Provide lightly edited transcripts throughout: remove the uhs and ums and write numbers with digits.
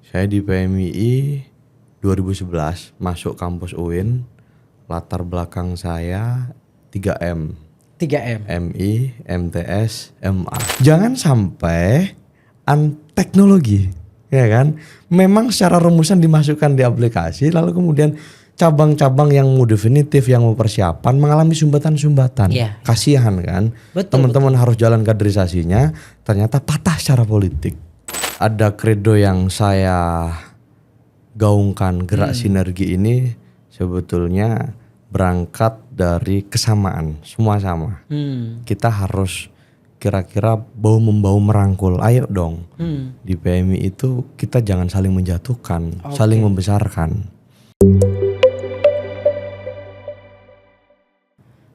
Saya di PMII 2011 masuk kampus UIN. Latar belakang saya 3M. 3M. MI, MTS, MA. Jangan sampai teknologi, ya kan? Memang secara rumusan dimasukkan di aplikasi, lalu kemudian cabang-cabang yang mau definitif, yang mau persiapan mengalami sumbatan-sumbatan. Iya. Kasihan kan? Teman-teman harus jalan kaderisasinya, ternyata patah secara politik. Ada kredo yang saya gaungkan, gerak sinergi ini sebetulnya berangkat dari kesamaan, semua sama. Kita harus kira-kira bau-membau merangkul, ayo dong. Di PMI itu kita jangan saling menjatuhkan, saling membesarkan.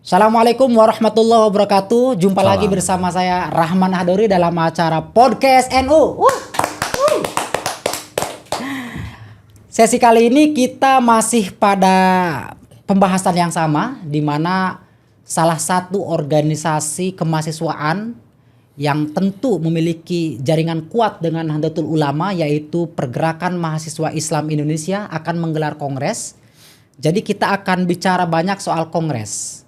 Assalamualaikum warahmatullahi wabarakatuh. Jumpa lagi bersama saya Rahman Ahdori dalam acara Podcast NU. Sesi kali ini kita masih pada pembahasan yang sama, di mana salah satu organisasi kemahasiswaan yang tentu memiliki jaringan kuat dengan Nahdlatul Ulama, yaitu Pergerakan Mahasiswa Islam Indonesia, akan menggelar kongres. Jadi kita akan bicara banyak soal kongres.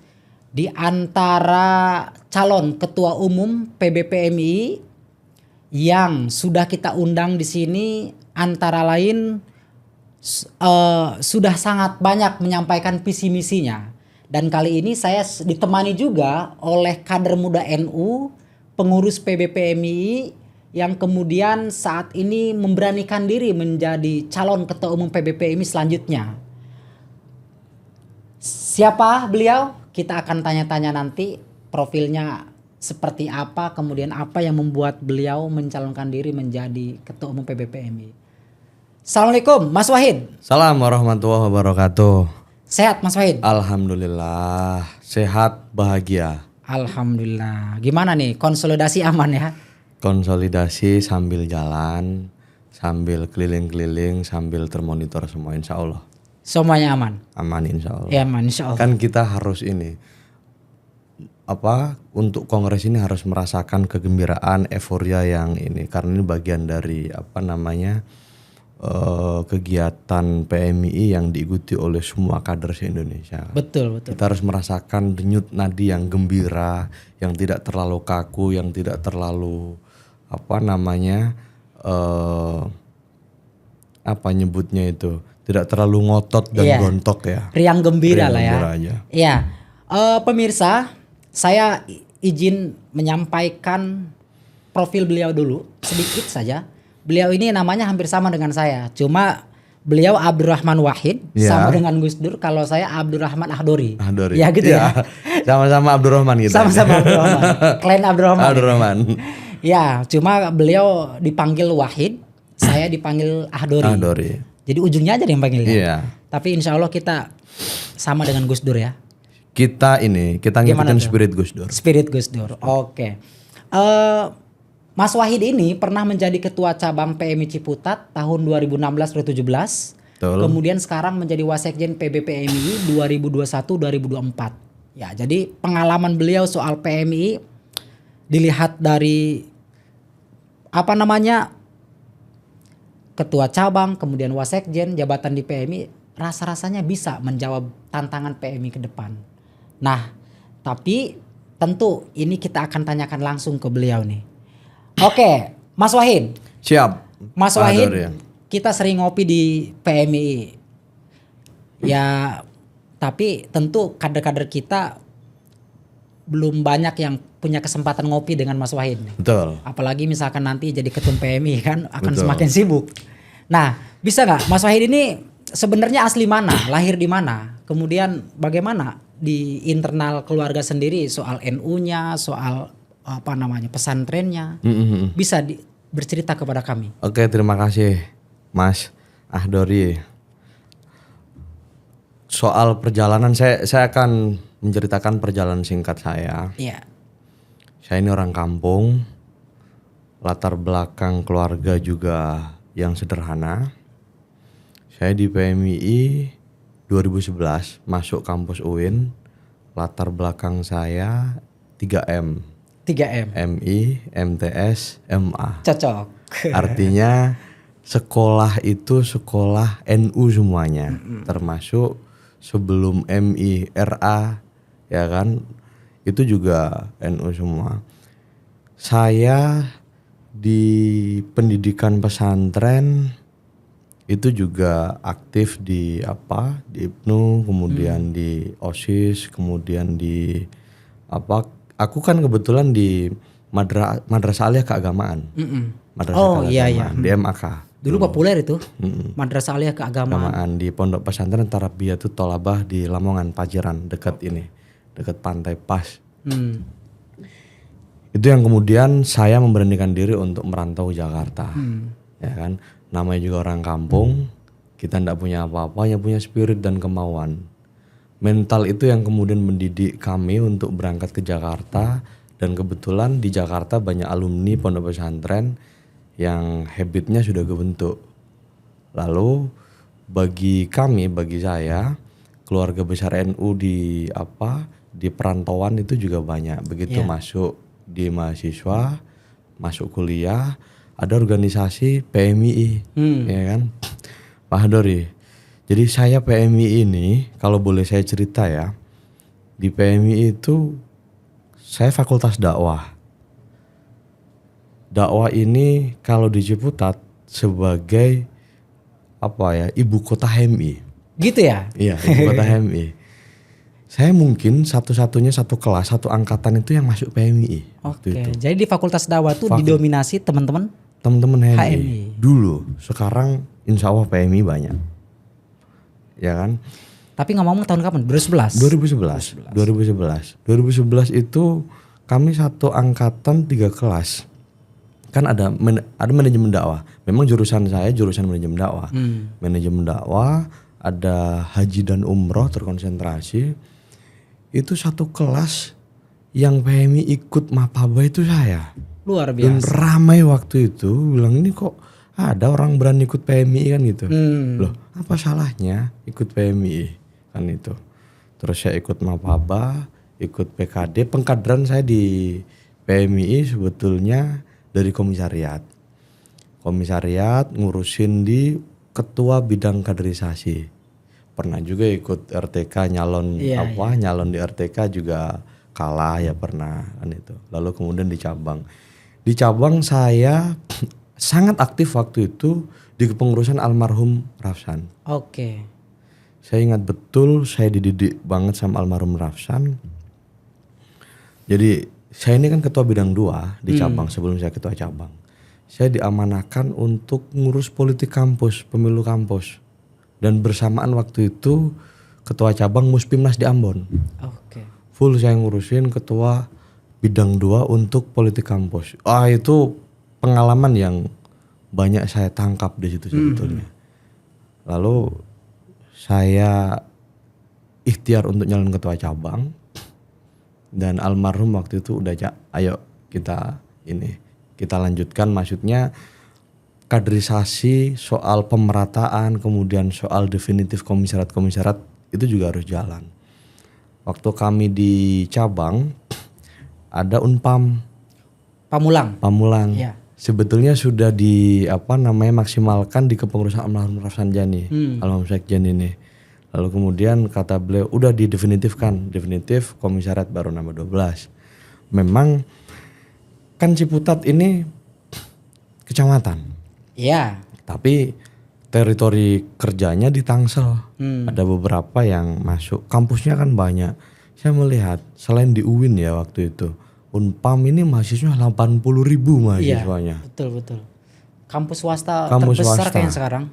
Di antara calon ketua umum PBPMI yang sudah kita undang di sini antara lain sudah sangat banyak menyampaikan visi misinya, dan kali ini saya ditemani juga oleh kader muda NU, pengurus PBPMI yang kemudian saat ini memberanikan diri menjadi calon ketua umum PBPMI selanjutnya. Siapa beliau? Kita akan tanya-tanya nanti profilnya seperti apa, kemudian apa yang membuat beliau mencalonkan diri menjadi ketua umum PBPMI. Assalamualaikum Mas Wahid. Assalamualaikum warahmatullahi wabarakatuh. Sehat Mas Wahid? Alhamdulillah, sehat, bahagia. Alhamdulillah. Gimana nih, konsolidasi aman ya? Konsolidasi sambil jalan, sambil keliling-keliling, sambil termonitor semua, insya Allah. Semuanya aman? Aman insya Allah. Ya aman insya Allah. Kan kita harus untuk kongres ini harus merasakan kegembiraan, euforia yang ini. Karena ini bagian dari kegiatan PMII yang diikuti oleh semua kader se-Indonesia. Betul. Kita harus merasakan denyut nadi yang gembira, yang tidak terlalu kaku, yang tidak terlalu tidak terlalu ngotot dan gontok ya. Riang gembira lah ya. Aja. Iya. Pemirsa, saya izin menyampaikan profil beliau dulu sedikit saja. Beliau ini namanya hampir sama dengan saya, cuma beliau Abdurrahman Wahid sama dengan Gus Dur. Kalau saya Abdurrahman Ahdori. Ya gitu ya. Sama-sama Abdurrahman gitu. Sama-sama Abdurrahman. Klien Abdurrahman. Ya, cuma beliau dipanggil Wahid, saya dipanggil Ahdori. Jadi ujungnya aja yang panggilnya. Iya. Tapi insya Allah kita sama dengan Gus Dur ya. Kita ngikutin spirit Gus Dur. Spirit Gus Dur. Oke. Mas Wahid ini pernah menjadi ketua cabang PMI Ciputat tahun 2016-2017. Kemudian sekarang menjadi wasekjen PBPMI 2021-2024. Ya, jadi pengalaman beliau soal PMI dilihat dari ketua cabang, kemudian wasekjen, jabatan di PMI, rasa-rasanya bisa menjawab tantangan PMI ke depan. Nah, tapi tentu ini kita akan tanyakan langsung ke beliau nih. Oke, Mas Wahid. Siap. Mas Wahid, kita sering ngopi di PMI. Ya, tapi tentu kader-kader kita belum banyak yang punya kesempatan ngopi dengan Mas Wahid. Betul. Apalagi misalkan nanti jadi ketum PMI kan akan semakin sibuk. Nah, bisa nggak Mas Wahid ini sebenarnya asli mana, lahir di mana? Kemudian bagaimana di internal keluarga sendiri soal NU-nya, soal pesantrennya, bisa bercerita kepada kami. Oke, terima kasih Mas Ahdori. Soal perjalanan saya akan menceritakan perjalanan singkat saya. Iya. Saya ini orang kampung, latar belakang keluarga juga yang sederhana. Saya di PMII 2011 masuk kampus UIN, latar belakang saya 3M. 3M. MI, MTS, MA. Cocok. Artinya sekolah itu sekolah NU semuanya, termasuk sebelum MIRA ya kan, itu juga NU semua. Saya di pendidikan pesantren itu juga aktif di di IPNU, kemudian di OSIS, kemudian di aku kan kebetulan di Madrasah Aliyah Keagamaan. Madrasah Keagamaan di MAK. Dulu populer itu. Madrasah Aliyah Keagamaan di Pondok Pesantren Tarbiyatut Thalabah di Lamongan, Pajeran, dekat Pantai Pas. Itu yang kemudian saya memberanikan diri untuk merantau ke Jakarta. Ya kan? Namanya juga orang kampung, kita tidak punya apa-apa, yang punya spirit dan kemauan. Mental itu yang kemudian mendidik kami untuk berangkat ke Jakarta, dan kebetulan di Jakarta banyak alumni pondok pesantren yang habitnya sudah kebentuk. Lalu bagi saya, keluarga besar NU di perantauan itu juga banyak. Begitu masuk di mahasiswa, masuk kuliah, ada organisasi PMII, ya kan, Pak Hadori. Jadi saya PMII ini, kalau boleh saya cerita ya, di PMII itu saya fakultas dakwah. Dakwah ini kalau di Ciputat sebagai ibu kota HMI. Gitu ya? Iya, ibu kota HMI. Saya mungkin satu-satunya satu kelas, satu angkatan itu yang masuk PMII. Oke, jadi di fakultas dakwah itu didominasi teman-teman HMI. Dulu, sekarang insya Allah PMI banyak. Ya kan? Tapi ngomong tahun kapan? 2011 itu kami satu angkatan 3 kelas. Kan ada manajemen dakwah. Memang jurusan saya jurusan manajemen dakwah. Manajemen dakwah, ada haji dan umroh terkonsentrasi. Itu satu kelas yang PMI ikut mapaba itu saya. Luar biasa. Dan ramai waktu itu, bilang ini kok ada orang berani ikut PMI kan gitu. Loh, apa salahnya ikut PMI kan itu. Terus saya ikut mapaba, ikut PKD, pengkaderan saya di PMI sebetulnya dari komisariat. Komisariat ngurusin di ketua bidang kaderisasi. Pernah juga ikut RTK nyalon nyalon di RTK juga kalah ya pernah kan itu. Lalu kemudian di cabang. Di cabang saya sangat aktif waktu itu di kepengurusan almarhum Rafsan. Oke. Saya ingat betul saya dididik banget sama almarhum Rafsan. Jadi saya ini kan ketua bidang 2 di cabang sebelum saya ketua cabang. Saya diamanahkan untuk ngurus politik kampus, pemilu kampus. Dan bersamaan waktu itu ketua cabang Muspimnas di Ambon. Oke. Full saya ngurusin ketua bidang 2 untuk politik kampus. Itu pengalaman yang banyak saya tangkap di situ sebetulnya. Lalu saya ikhtiar untuk nyalon ketua cabang. Dan almarhum waktu itu udah ayo kita lanjutkan, maksudnya kaderisasi soal pemerataan, kemudian soal definitif komisarat itu juga harus jalan. Waktu kami di cabang ada Unpam Pamulang. Ya. Sebetulnya sudah maksimalkan di kepengurusan almarhum Rafsan Jani, almarhum Sekjen ini. Lalu kemudian kata beliau udah definitif komisariat baru nambah 12. Memang kan Ciputat ini kecamatan. Iya. Tapi teritori kerjanya di Tangsel. Ada beberapa yang masuk. Kampusnya kan banyak. Saya melihat selain di UIN ya waktu itu. Unpam ini mahasiswa 80.000 mahasiswanya. Iya, betul. Kampus swasta terbesar kayaknya sekarang.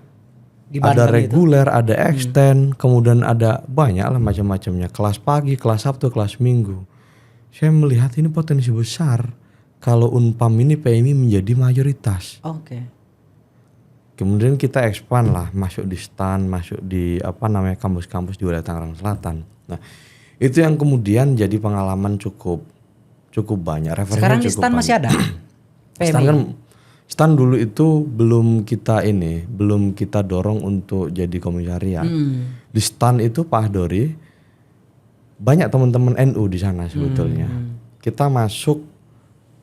Ada reguler, ada extend, kemudian ada banyak lah macam-macamnya. Kelas pagi, kelas Sabtu, kelas Minggu. Saya melihat ini potensi besar. Kalau Unpam ini PMI menjadi mayoritas. Oke. Kemudian kita expand lah, masuk di STAN, masuk di kampus-kampus di wilayah Tangerang Selatan. Nah, itu yang kemudian jadi pengalaman cukup banyak. Sekarang di STAN masih ada? STAN dulu itu belum kita dorong untuk jadi komisariat. Di STAN itu Pak Dori banyak teman-teman NU di sana sebetulnya. Kita masuk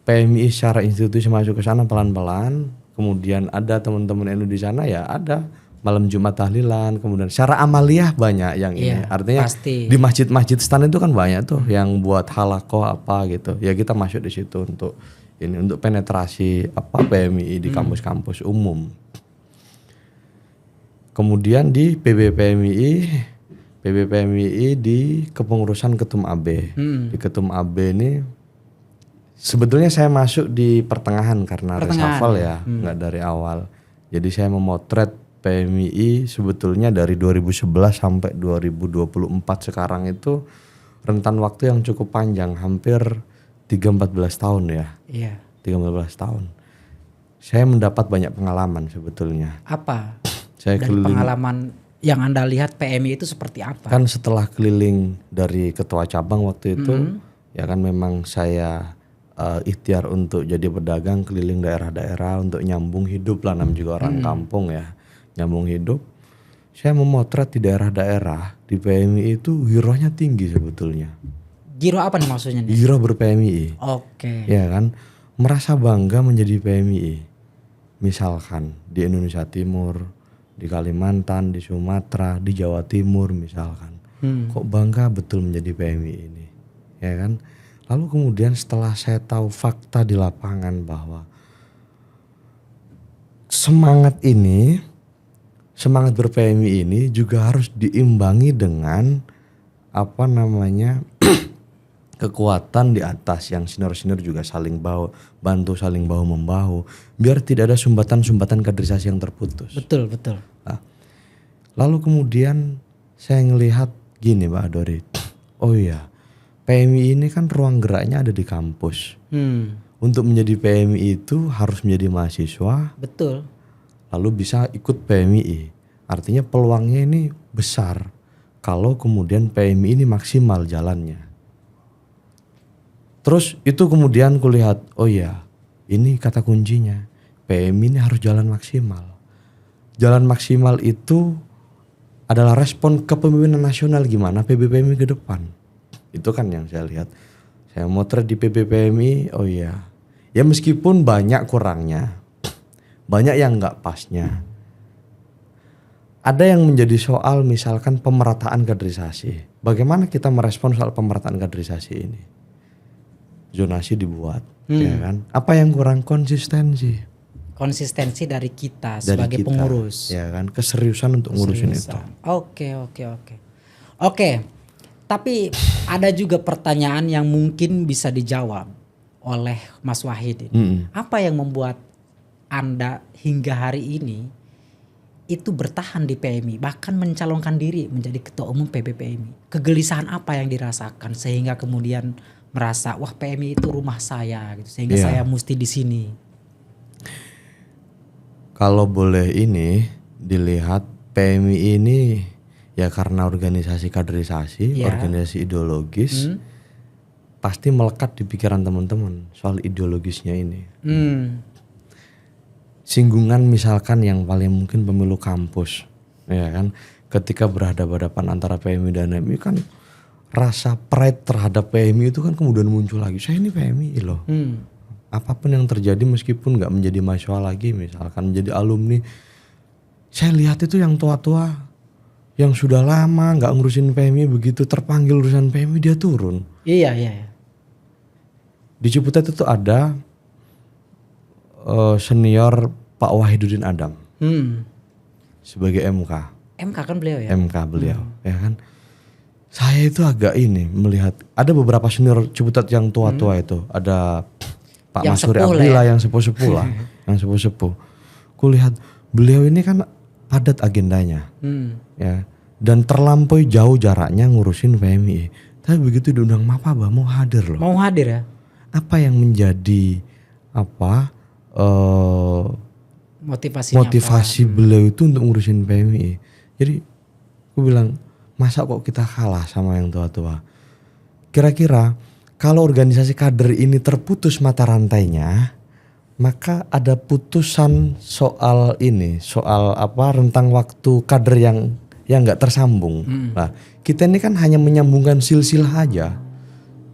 PMI secara institusi masuk ke sana pelan-pelan. kemudian ada teman-teman NU di sana ya ada malam Jumat tahlilan, kemudian secara amaliah banyak yang ini. Iya, Artinya pasti. di masjid-masjid stan itu kan banyak tuh yang buat halakoh apa gitu. Ya kita masuk di situ untuk ini untuk penetrasi apa PMII di kampus-kampus umum. Kemudian di PBPMII di kepengurusan Ketum AB. Di Ketum AB ini sebetulnya saya masuk di pertengahan karena reshuffle ya, nggak dari awal. Jadi saya memotret PMII sebetulnya dari 2011 sampai 2024 sekarang itu rentan waktu yang cukup panjang, hampir 13-14 tahun ya. Iya. 13 tahun. Saya mendapat banyak pengalaman sebetulnya. Apa? Saya Dari pengalaman yang Anda lihat PMI itu seperti apa? kan setelah keliling dari ketua cabang waktu itu, ya kan memang saya ikhtiar untuk jadi pedagang keliling daerah-daerah untuk nyambung hidup lah, namanya juga orang kampung ya, nyambung hidup. Saya memotret di daerah-daerah di PMI itu girohnya tinggi sebetulnya. Giro apa nih maksudnya nih? Giroh ber-PMI. Oke. Ya kan, merasa bangga menjadi PMI. Misalkan di Indonesia Timur, di Kalimantan, di Sumatera, di Jawa Timur misalkan. Kok bangga betul menjadi PMI ini. Ya kan? Lalu kemudian setelah saya tahu fakta di lapangan bahwa semangat ber-PMI ini juga harus diimbangi dengan apa namanya kekuatan di atas yang senior-senior juga saling bantu saling bahu membahu biar tidak ada sumbatan-sumbatan kaderisasi yang terputus. Betul, betul. Nah, lalu kemudian saya ngelihat gini Pak Dori, oh iya PMI ini kan ruang geraknya ada di kampus. Untuk menjadi PMI itu harus menjadi mahasiswa. Betul. Lalu bisa ikut PMI. Artinya peluangnya ini besar kalau kemudian PMI ini maksimal jalannya. Terus itu kemudian kulihat, oh iya ini kata kuncinya, PMI ini harus jalan maksimal. Jalan maksimal itu adalah respon kepemimpinan nasional gimana PBPMI ke depan. Itu kan yang saya lihat. Saya motret di PBPMI, oh iya. Ya meskipun banyak kurangnya, banyak yang nggak pasnya. Ada yang menjadi soal misalkan pemerataan kaderisasi. Bagaimana kita merespon soal pemerataan kaderisasi ini? Zonasi dibuat, ya kan? Apa yang kurang? Konsistensi. Konsistensi dari kita Dari sebagai kita, pengurus. ya kan? Keseriusan untuk ngurusin itu. Oke. Oke. Tapi ada juga pertanyaan yang mungkin bisa dijawab oleh Mas Wahid. Apa yang membuat Anda hingga hari ini itu bertahan di PMI, bahkan mencalonkan diri menjadi ketua umum PBPMI? Kegelisahan apa yang dirasakan sehingga kemudian merasa wah PMI itu rumah saya gitu, sehingga saya mesti di sini? Kalau boleh ini dilihat PMI ini ya karena organisasi kaderisasi, organisasi ideologis, pasti melekat di pikiran teman-teman soal ideologisnya ini. Singgungan misalkan yang paling mungkin pemilu kampus, ya kan, ketika berhadapan-hadapan antara PMI dan MI kan rasa pride terhadap PMI itu kan kemudian muncul lagi. Saya ini PMI loh. Apapun yang terjadi meskipun nggak menjadi mahasiswa lagi, misalkan menjadi alumni, saya lihat itu yang tua-tua, yang sudah lama nggak ngurusin PMI, begitu terpanggil urusan PMI dia turun. Iya. Di Ciputat itu ada senior Pak Wahidudin Adam sebagai MK. MK kan beliau ya? MK beliau, ya kan. Saya itu agak ini melihat ada beberapa senior Ciputat yang tua-tua itu, ada Pak Yang Masuri sepuh lah Abdillah ya. yang sepuh-sepuh lah, yang sepuh-sepuh. Kulihat beliau ini kan padat agendanya, ya, dan terlampaui jauh jaraknya ngurusin PMI. Tapi begitu diundang Mapa mau hadir loh. Mau hadir ya? Apa yang menjadi motivasi beliau itu untuk ngurusin PMI? Jadi aku bilang, masa kok kita kalah sama yang tua-tua? Kira-kira kalau organisasi kader ini terputus mata rantainya, maka ada putusan soal ini, soal rentang waktu kader yang nggak tersambung. Nah, kita ini kan hanya menyambungkan silsilah aja,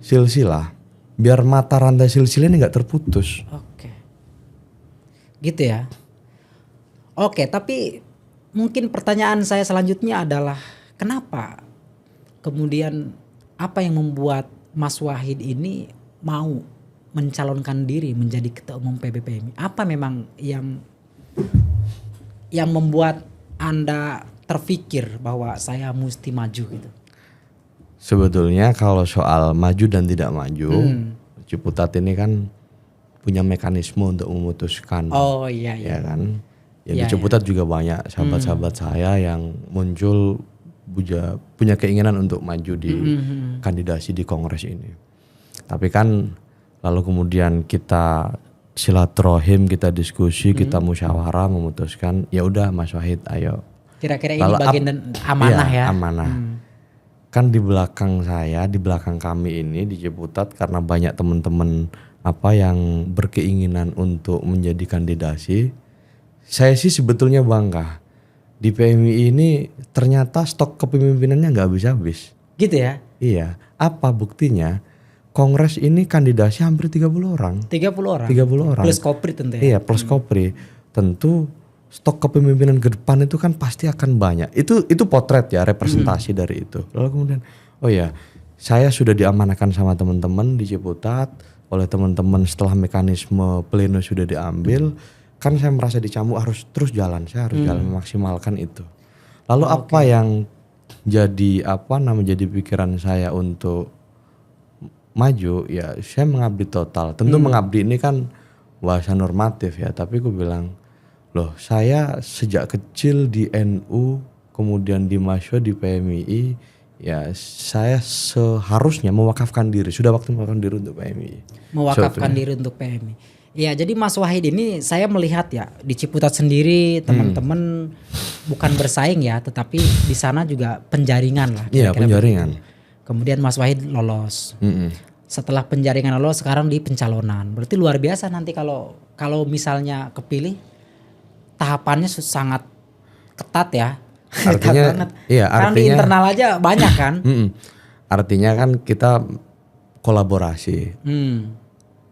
silsilah, biar mata rantai silsilah ini nggak terputus. Oke. Gitu ya. Oke, tapi mungkin pertanyaan saya selanjutnya adalah kenapa kemudian apa yang membuat Mas Wahid ini mau mencalonkan diri menjadi ketua umum PBPMI? Apa memang yang membuat Anda terfikir bahwa saya mesti maju gitu? Sebetulnya kalau soal maju dan tidak maju, Ciputat ini kan punya mekanisme untuk memutuskan. Oh iya Ya iya. kan. Ya Iya, di Ciputat juga banyak sahabat-sahabat saya yang muncul punya keinginan untuk maju di kandidasi di kongres ini. Tapi kan lalu kemudian kita silaturahim, kita diskusi, kita musyawarah memutuskan ya udah Mas Wahid ayo. Kira-kira ini Lalu bagian amanah iya, ya. amanah. Kan di belakang saya, di belakang kami ini di Ciputat karena banyak teman-teman apa yang berkeinginan untuk menjadi kandidasi. Saya sih sebetulnya bangga. Di PMI ini ternyata stok kepemimpinannya nggak habis-habis. Gitu ya. Iya, apa buktinya? Kongres ini kandidasi hampir 30 orang. 30 orang. 30 orang. Plus Kopri tentu ya. Iya, plus Kopri. Tentu stok kepemimpinan ke depan itu kan pasti akan banyak. Itu potret ya, representasi dari itu. Lalu kemudian, oh ya, saya sudah diamanahkan sama teman-teman di Ciputat oleh teman-teman setelah mekanisme pleno sudah diambil, kan saya merasa dicambuk harus terus jalan, saya harus jalan memaksimalkan itu. Lalu apa yang jadi pikiran saya untuk maju ya saya mengabdi total. Tentu mengabdi ini kan bahasa normatif ya, tapi gue bilang loh saya sejak kecil di NU kemudian di Mahasiswa di PMII ya saya seharusnya mewakafkan diri, sudah waktu mewakafkan diri untuk PMII. Mewakafkan diri untuk PMI. Ya jadi Mas Wahid ini saya melihat ya di Ciputat sendiri teman-teman bukan bersaing ya, tetapi di sana juga penjaringan lah. Iya, kira-kira penjaringan. begitu. Kemudian Mas Wahid lolos. Mm-mm. Setelah penjaringan lolos sekarang di pencalonan. Berarti luar biasa nanti kalau misalnya kepilih tahapannya sangat ketat ya. Ketat Artinya banget. iya, Karena di internal aja banyak kan. Artinya kan kita kolaborasi.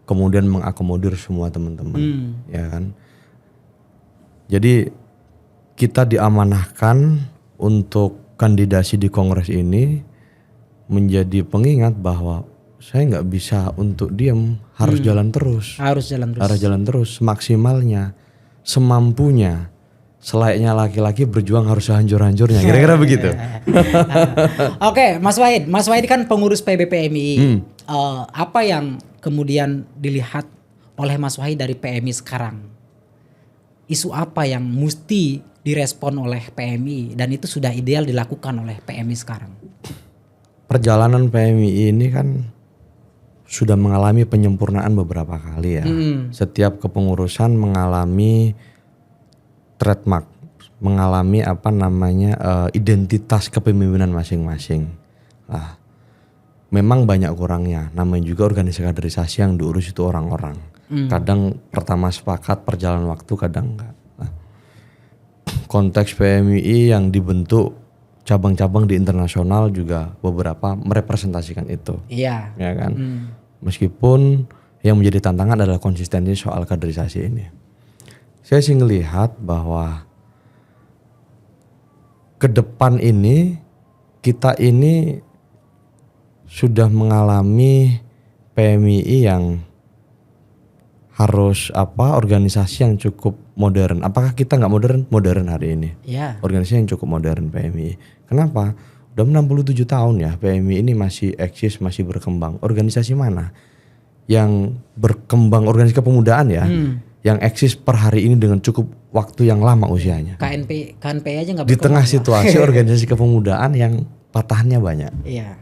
Kemudian mengakomodir semua teman-teman, ya kan. Jadi kita diamanahkan untuk kandidasi di kongres ini menjadi pengingat bahwa saya nggak bisa untuk diam, harus jalan terus. Harus jalan terus. Harus jalan terus semaksimalnya, semampunya. Selayaknya laki-laki berjuang harus sehancur-hancurnya. Kira-kira begitu. Oke, Mas Wahid. Mas Wahid kan pengurus PBPMI. Apa yang kemudian dilihat oleh Mas Wahid dari PMI sekarang? Isu apa yang mesti direspon oleh PMI dan itu sudah ideal dilakukan oleh PMI sekarang? Perjalanan PMI ini kan sudah mengalami penyempurnaan beberapa kali ya. Setiap kepengurusan mengalami trademark, mengalami identitas kepemimpinan masing-masing. Lah, memang banyak kurangnya. Namanya juga organisasi kaderisasi yang diurus itu orang-orang. Kadang pertama sepakat perjalanan waktu, kadang enggak. Nah, konteks PMII yang dibentuk cabang-cabang di internasional juga beberapa merepresentasikan itu. Iya. Ya kan. Meskipun yang menjadi tantangan adalah konsistensi soal kaderisasi ini. Saya sih ngelihat bahwa ke depan ini kita ini sudah mengalami PMII yang harus organisasi yang cukup modern. Apakah kita nggak modern? Modern hari ini. Iya. Organisasi yang cukup modern PMII. Kenapa? Udah 67 tahun ya PMII ini masih eksis, masih berkembang. Organisasi mana yang berkembang, organisasi kepemudaan ya, yang eksis per hari ini dengan cukup waktu yang lama usianya. KNP aja nggak Di tengah berkembang, Pak. situasi organisasi kepemudaan yang patahannya banyak. Iya.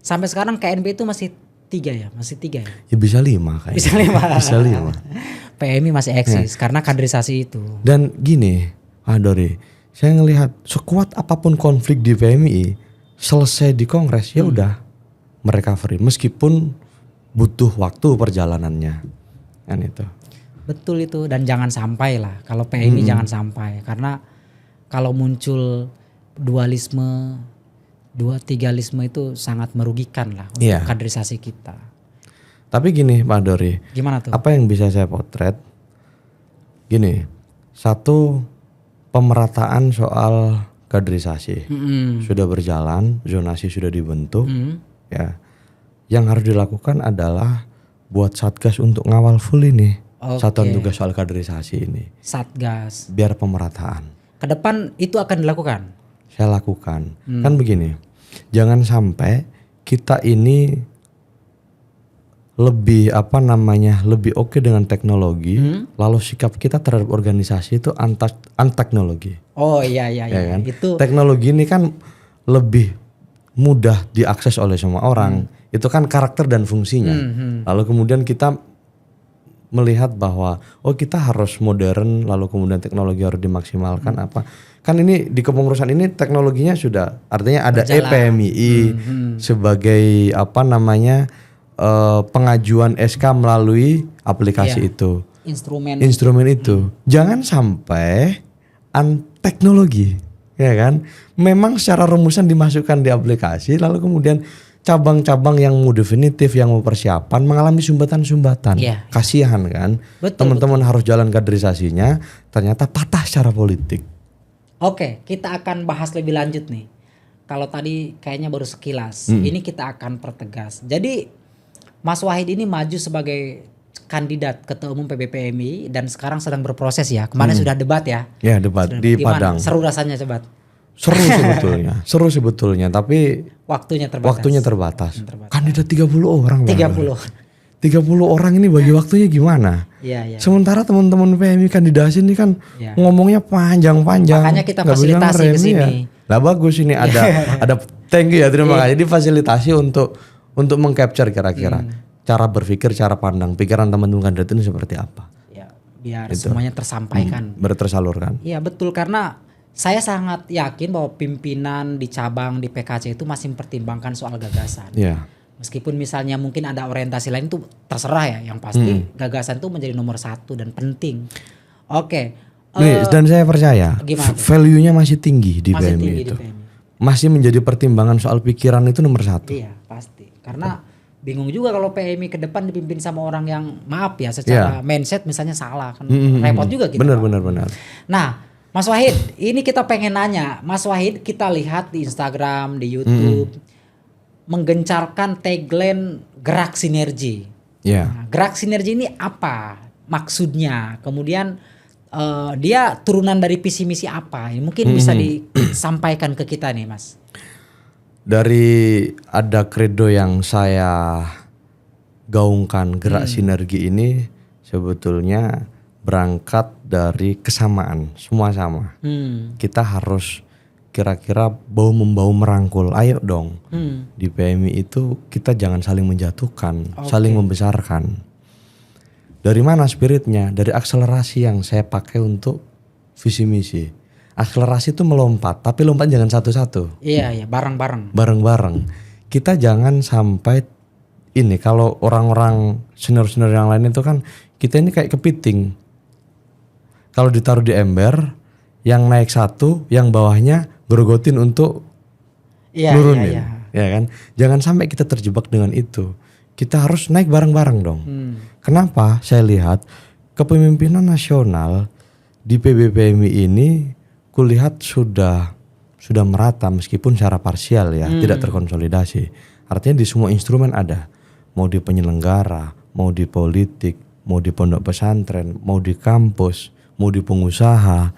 Sampai sekarang KNP itu masih 3 ya, masih 3 ya. Ya bisa 5 kayaknya. Bisa 5. Bisa 5. PMI masih eksis karena kaderisasi itu. Dan gini, Dori, saya ngelihat sekuat apapun konflik di PMI, selesai di kongres ya udah merecovery meskipun butuh waktu perjalanannya. Kan itu. Betul itu, dan jangan sampai lah kalau PMI jangan sampai, karena kalau muncul dualisme, tigalisme itu sangat merugikan lah untuk Iya. kaderisasi kita. Tapi gini Pak Dori, Gimana tuh? apa yang bisa saya potret? Gini, satu, pemerataan soal kaderisasi sudah berjalan, zonasi sudah dibentuk, ya. Yang harus dilakukan adalah buat satgas untuk ngawal full ini, satuan tugas soal kaderisasi ini. Satgas. Biar pemerataan. Ke depan itu akan dilakukan. Saya lakukan. Kan begini, jangan sampai kita ini lebih lebih oke dengan teknologi, lalu sikap kita terhadap organisasi itu teknologi. Oh iya. Ya kan? Itu teknologi ini kan lebih mudah diakses oleh semua orang. Itu kan karakter dan fungsinya. Lalu kemudian kita melihat bahwa kita harus modern, lalu kemudian teknologi harus dimaksimalkan apa. Kan ini di kepengurusan ini teknologinya sudah, artinya ada EPMII sebagai pengajuan SK melalui aplikasi itu. Instrumen itu. Jangan sampai teknologi, ya kan? Memang secara rumusan dimasukkan di aplikasi, lalu kemudian cabang-cabang yang mau definitif, yang mau persiapan mengalami sumbatan-sumbatan. Kasihan kan? Teman-teman harus jalan kaderisasinya, ternyata patah secara politik. Oke, kita akan bahas lebih lanjut nih. Kalau tadi kayaknya baru sekilas, ini kita akan pertegas. Jadi Mas Wahid ini maju sebagai kandidat Ketua Umum PBPMI dan sekarang sedang berproses ya. Kemarin sudah debat ya. Ya, debat di Padang. Seru rasanya coba. Seru sebetulnya, tapi waktunya terbatas. Kandidat 30 orang. 30 orang ini bagi waktunya gimana? Iya. Sementara teman-teman PMI kandidasi ini kan ngomongnya panjang-panjang. Makanya kita fasilitasi ke sini. Lah bagus ini ada thank you ya, terima kasih. Jadi fasilitasi untuk mengcapture kira-kira cara berpikir, cara pandang, pikiran teman-teman kandidat ini seperti apa. Ya, biar semuanya tersampaikan. Tersalurkan. Iya betul, karena saya sangat yakin bahwa pimpinan di cabang di PKC itu masih mempertimbangkan soal gagasan. Iya. Meskipun misalnya mungkin ada orientasi lain itu terserah ya, yang pasti gagasan itu menjadi nomor 1 dan penting. Oke. Dan saya percaya value-nya masih tinggi di PMI itu. Masih menjadi pertimbangan soal pikiran itu nomor 1. Iya pasti. Karena bingung juga kalau PMI ke depan dipimpin sama orang yang maaf ya secara mindset misalnya salah kan repot juga gitu. Benar. Nah, Mas Wahid, ini kita pengen nanya, Mas Wahid kita lihat di Instagram, di YouTube menggencarkan tagline gerak sinergi. Nah, gerak sinergi ini apa maksudnya? Kemudian dia turunan dari visi misi apa? Ini mungkin bisa disampaikan ke kita nih, Mas. Dari ada kredo yang saya gaungkan, gerak sinergi ini sebetulnya berangkat dari kesamaan, semua sama. Kita harus kira-kira bau-membau merangkul, ayo dong. Di PMI itu kita jangan saling menjatuhkan, saling membesarkan. Dari mana spiritnya? Dari akselerasi yang saya pakai untuk visi misi. Akselerasi itu melompat, tapi lompat jangan satu-satu. Iya, bareng-bareng. Bareng-bareng. Kita jangan sampai ini, kalau orang-orang senior-senior yang lain itu kan kita ini kayak kepiting. Kalau ditaruh di ember, yang naik satu, yang bawahnya grogotin untuk nurunin. Ya kan? Jangan sampai kita terjebak dengan itu. Kita harus naik bareng-bareng dong. Kenapa? Saya lihat kepemimpinan nasional di PBPMI ini kulihat sudah merata meskipun secara parsial ya, tidak terkonsolidasi. Artinya di semua instrumen ada. Mau di penyelenggara, mau di politik, mau di pondok pesantren, mau di kampus, mau di pengusaha,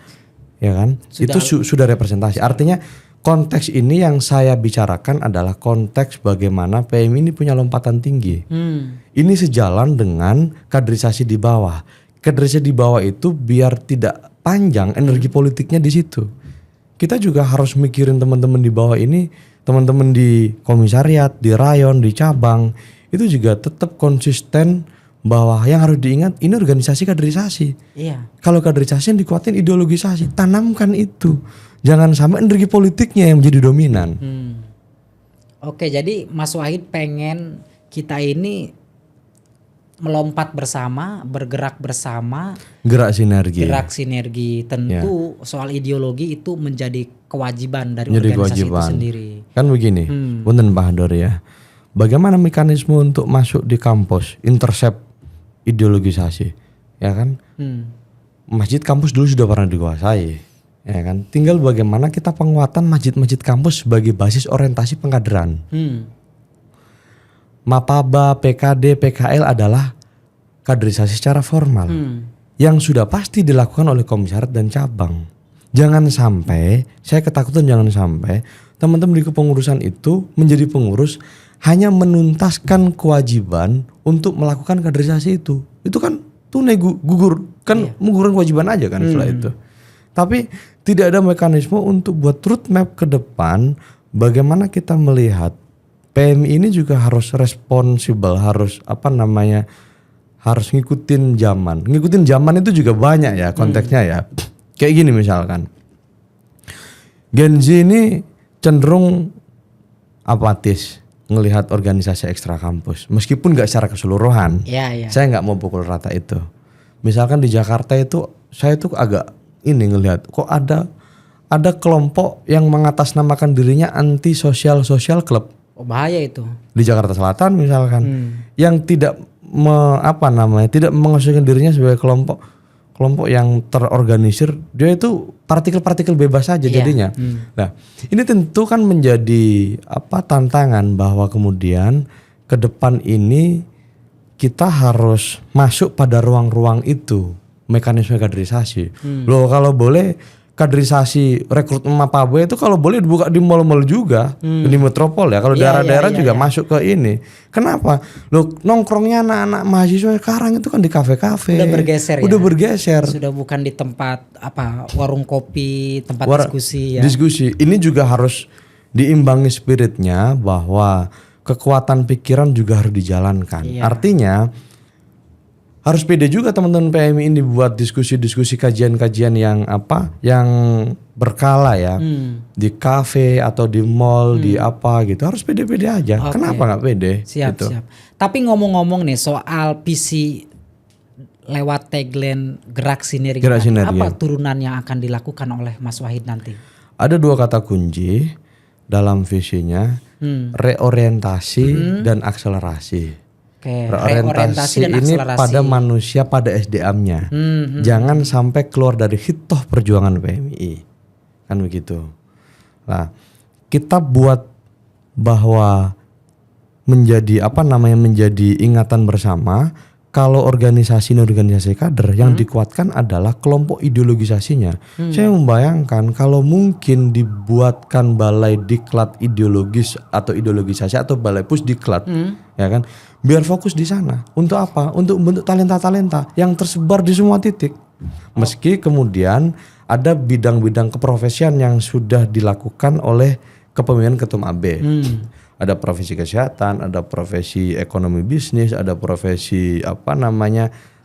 ya kan? Itu sudah representasi. Artinya konteks ini yang saya bicarakan adalah konteks bagaimana PMI ini punya lompatan tinggi. Ini sejalan dengan kaderisasi di bawah. Kaderisasi di bawah itu biar tidak panjang energi politiknya di situ. Kita juga harus mikirin teman-teman di bawah ini, teman-teman di komisariat, di rayon, di cabang, itu juga tetap konsisten bahwa yang harus diingat ini organisasi kaderisasi. Iya. Kalau kaderisasi yang dikuatin ideologisasi, tanamkan itu. Jangan sampai energi politiknya yang menjadi dominan. Oke, jadi Mas Wahid pengen kita ini melompat bersama, bergerak bersama, gerak sinergi. Gerak sinergi, tentu soal ideologi itu menjadi kewajiban dari organisasi itu sendiri. Kan begini, punten Pak Hador ya. Bagaimana mekanisme untuk masuk di kampus, intercept ideologisasi, ya kan? masjid kampus dulu sudah pernah dikuasai, ya kan? Tinggal bagaimana kita penguatan masjid-masjid kampus sebagai basis orientasi pengkaderan. Mapaba, PKD, PKL adalah kaderisasi secara formal yang sudah pasti dilakukan oleh komisariat dan cabang. Jangan sampai, saya ketakutan jangan sampai teman-teman di kepengurusan itu menjadi pengurus hanya menuntaskan kewajiban untuk melakukan kaderisasi itu. Itu kan tunai gugur, kan menggugurkan kewajiban aja kan setelah itu. Tapi tidak ada mekanisme untuk buat roadmap ke depan bagaimana kita melihat PMI ini juga harus responsibel, harus harus ngikutin zaman. Ngikutin zaman itu juga banyak ya konteksnya ya. Kayak gini misalkan, Gen Z ini cenderung apatis ngelihat organisasi ekstra kampus, meskipun nggak secara keseluruhan. Saya nggak mau pukul rata itu. Misalkan di Jakarta itu, saya tuh agak ini ngelihat kok ada kelompok yang mengatasnamakan dirinya anti social club. Oh, bahaya itu. Di Jakarta Selatan misalkan, yang tidak tidak mengasosiasikan dirinya sebagai kelompok yang terorganisir, dia itu partikel-partikel bebas saja jadinya. Nah, ini tentu kan menjadi tantangan bahwa kemudian ke depan ini kita harus masuk pada ruang-ruang itu, mekanisme kaderisasi. Loh, kalau boleh kaderisasi rekrutmen Mapaba itu kalau boleh dibuka di mal-mal juga, di metropol ya. Kalau daerah-daerah juga masuk ke ini. Kenapa? Loh, nongkrongnya anak-anak mahasiswa sekarang itu kan di kafe-kafe. Udah bergeser. Sudah bukan di tempat warung kopi, tempat diskusi ya. Diskusi. Ini juga harus diimbangi spiritnya bahwa kekuatan pikiran juga harus dijalankan. Artinya harus pede juga teman-teman PMI ini buat diskusi-diskusi kajian-kajian yang berkala ya, di kafe atau di mall, di gitu, harus pede-pede aja. Kenapa nggak pede? Siap. Tapi ngomong-ngomong nih soal visi lewat tagline gerak sinergi, apa turunan yang akan dilakukan oleh Mas Wahid nanti? Ada 2 kata kunci dalam visinya, reorientasi dan akselerasi. Reorientasi dan ini akselerasi pada manusia, pada SDM-nya. Jangan sampai keluar dari hitoh perjuangan PMI. Kan begitu. Nah, kita buat bahwa menjadi menjadi ingatan bersama kalau organisasi kader yang dikuatkan adalah kelompok ideologisasinya. Saya membayangkan kalau mungkin dibuatkan balai diklat ideologis atau ideologisasi atau balai pusdiklat, ya kan? Biar fokus di sana. Untuk apa? Untuk membentuk talenta-talenta yang tersebar di semua titik. Meski kemudian ada bidang-bidang keprofesian yang sudah dilakukan oleh kepemimpinan Ketum AB. Ada profesi kesehatan, ada profesi ekonomi bisnis, ada profesi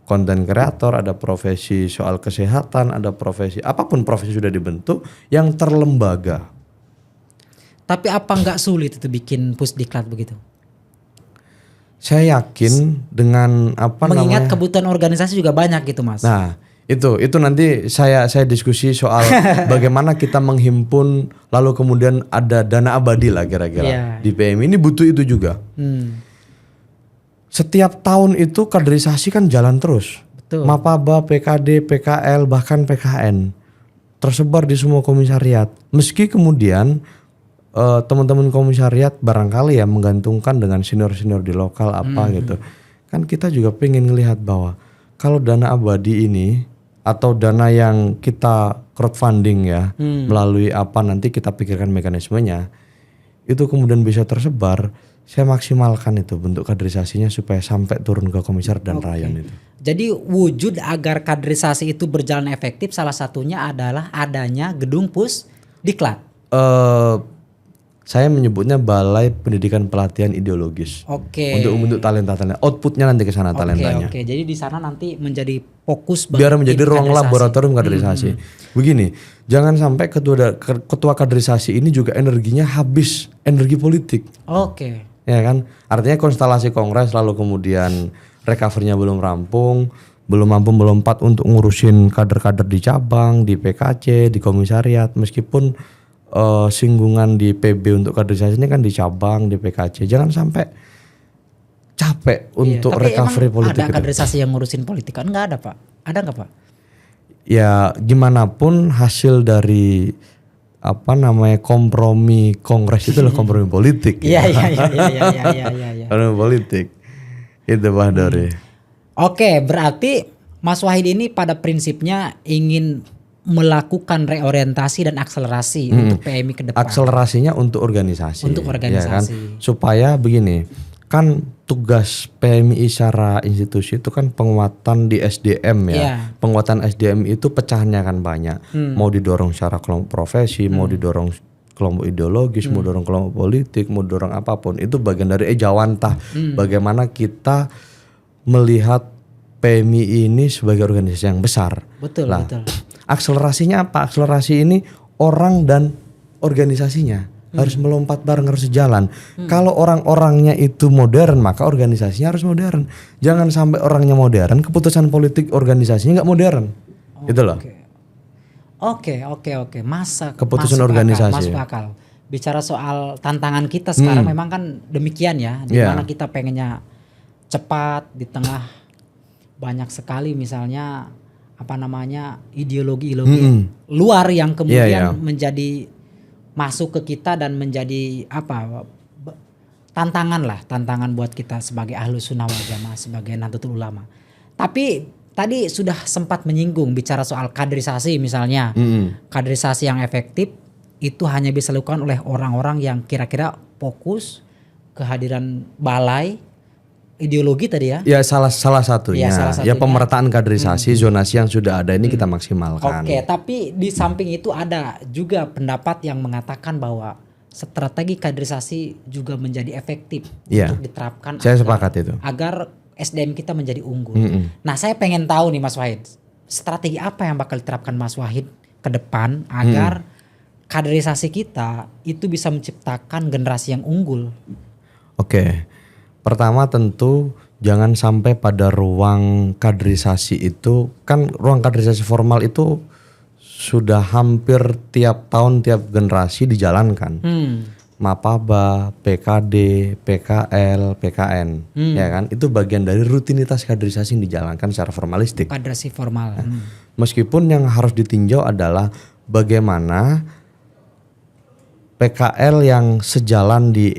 konten kreator, ada profesi soal kesehatan, ada profesi apapun profesi sudah dibentuk yang terlembaga. Tapi apa nggak sulit itu bikin pusdiklat begitu? Saya yakin dengan mengingat kebutuhan organisasi juga banyak gitu Mas. Nah, itu nanti saya diskusi soal bagaimana kita menghimpun lalu kemudian ada dana abadi lah kira-kira di PMI ini butuh itu juga. Setiap tahun itu kaderisasi kan jalan terus. Betul. Mapaba, PKD, PKL bahkan PKN tersebar di semua komisariat. Meski kemudian teman-teman komisariat barangkali ya menggantungkan dengan senior-senior di lokal gitu. Kan kita juga pengen ngelihat bahwa kalau dana abadi ini atau dana yang kita crowdfunding ya melalui nanti kita pikirkan mekanismenya itu kemudian bisa tersebar. Saya maksimalkan itu bentuk kaderisasinya supaya sampai turun ke komisar dan rayon itu. Jadi wujud agar kaderisasi itu berjalan efektif salah satunya adalah adanya gedung pusdiklat. Saya menyebutnya Balai Pendidikan Pelatihan Ideologis. Untuk membentuk talenta-talenta. Outputnya nanti ke sana talentanya. Jadi di sana nanti menjadi fokus biar menjadi ruang laboratorium kaderisasi. Begini, jangan sampai ketua kaderisasi ini juga energinya habis energi politik. Ya kan? Artinya konstelasi kongres lalu kemudian recovery-nya belum rampung, belum mampu melompat untuk ngurusin kader-kader di cabang, di PKC, di komisariat meskipun singgungan di PB untuk kaderisasi ini kan di cabang, di PKC. Jangan sampai capek untuk recovery politik. Ada kaderisasi yang ngurusin politik kan? Enggak ada Pak? Ada enggak Pak? ya gimana pun hasil dari kompromi kongres itu adalah kompromi politik. Iya. Kompromi politik. Itu Pak Dori. Oke, berarti Mas Wahid ini pada prinsipnya ingin melakukan reorientasi dan akselerasi untuk PMI ke depan. Akselerasinya untuk organisasi. Untuk organisasi. Ya kan? Supaya begini, kan tugas PMI secara institusi itu kan penguatan di SDM ya. Iya. Penguatan SDM itu pecahannya kan banyak. Mau didorong secara kelompok profesi, mau didorong kelompok ideologis, mau dorong kelompok politik, mau dorong apapun. Itu bagian dari ejawantah. Bagaimana kita melihat PMI ini sebagai organisasi yang besar. Betul. Akselerasinya apa? Akselerasi ini orang dan organisasinya harus melompat bareng, harus sejalan. Kalau orang-orangnya itu modern, maka organisasinya harus modern. Jangan sampai orangnya modern, keputusan politik organisasinya nggak modern. Gitu loh. Oke. Masa Keputusan masuk organisasi. Masuk akal. Bicara soal tantangan kita sekarang memang kan demikian ya. Di mana kita pengennya cepat di tengah banyak sekali misalnya ideologi luar yang kemudian menjadi masuk ke kita dan menjadi tantangan buat kita sebagai Ahlus Sunnah wal Jamaah, sebagai Nahdlatul Ulama. Tapi tadi sudah sempat menyinggung bicara soal kaderisasi misalnya. Kaderisasi yang efektif itu hanya bisa dilakukan oleh orang-orang yang kira-kira fokus kehadiran balai ideologi tadi ya. Ya salah satunya. Ya pemerataan kaderisasi, zonasi yang sudah ada ini kita maksimalkan. Oke, tapi di samping itu ada juga pendapat yang mengatakan bahwa strategi kaderisasi juga menjadi efektif untuk diterapkan. Saya sepakat itu. Agar SDM kita menjadi unggul. Nah, saya pengen tahu nih Mas Wahid, strategi apa yang bakal diterapkan Mas Wahid ke depan agar kaderisasi kita itu bisa menciptakan generasi yang unggul? Oke. Pertama tentu jangan sampai pada ruang kaderisasi itu, kan ruang kaderisasi formal itu sudah hampir tiap tahun tiap generasi dijalankan. Mapaba, PKD, PKL, PKN, ya kan? Itu bagian dari rutinitas kaderisasi yang dijalankan secara formalistik. Kaderisasi formal. Meskipun yang harus ditinjau adalah bagaimana PKL yang sejalan di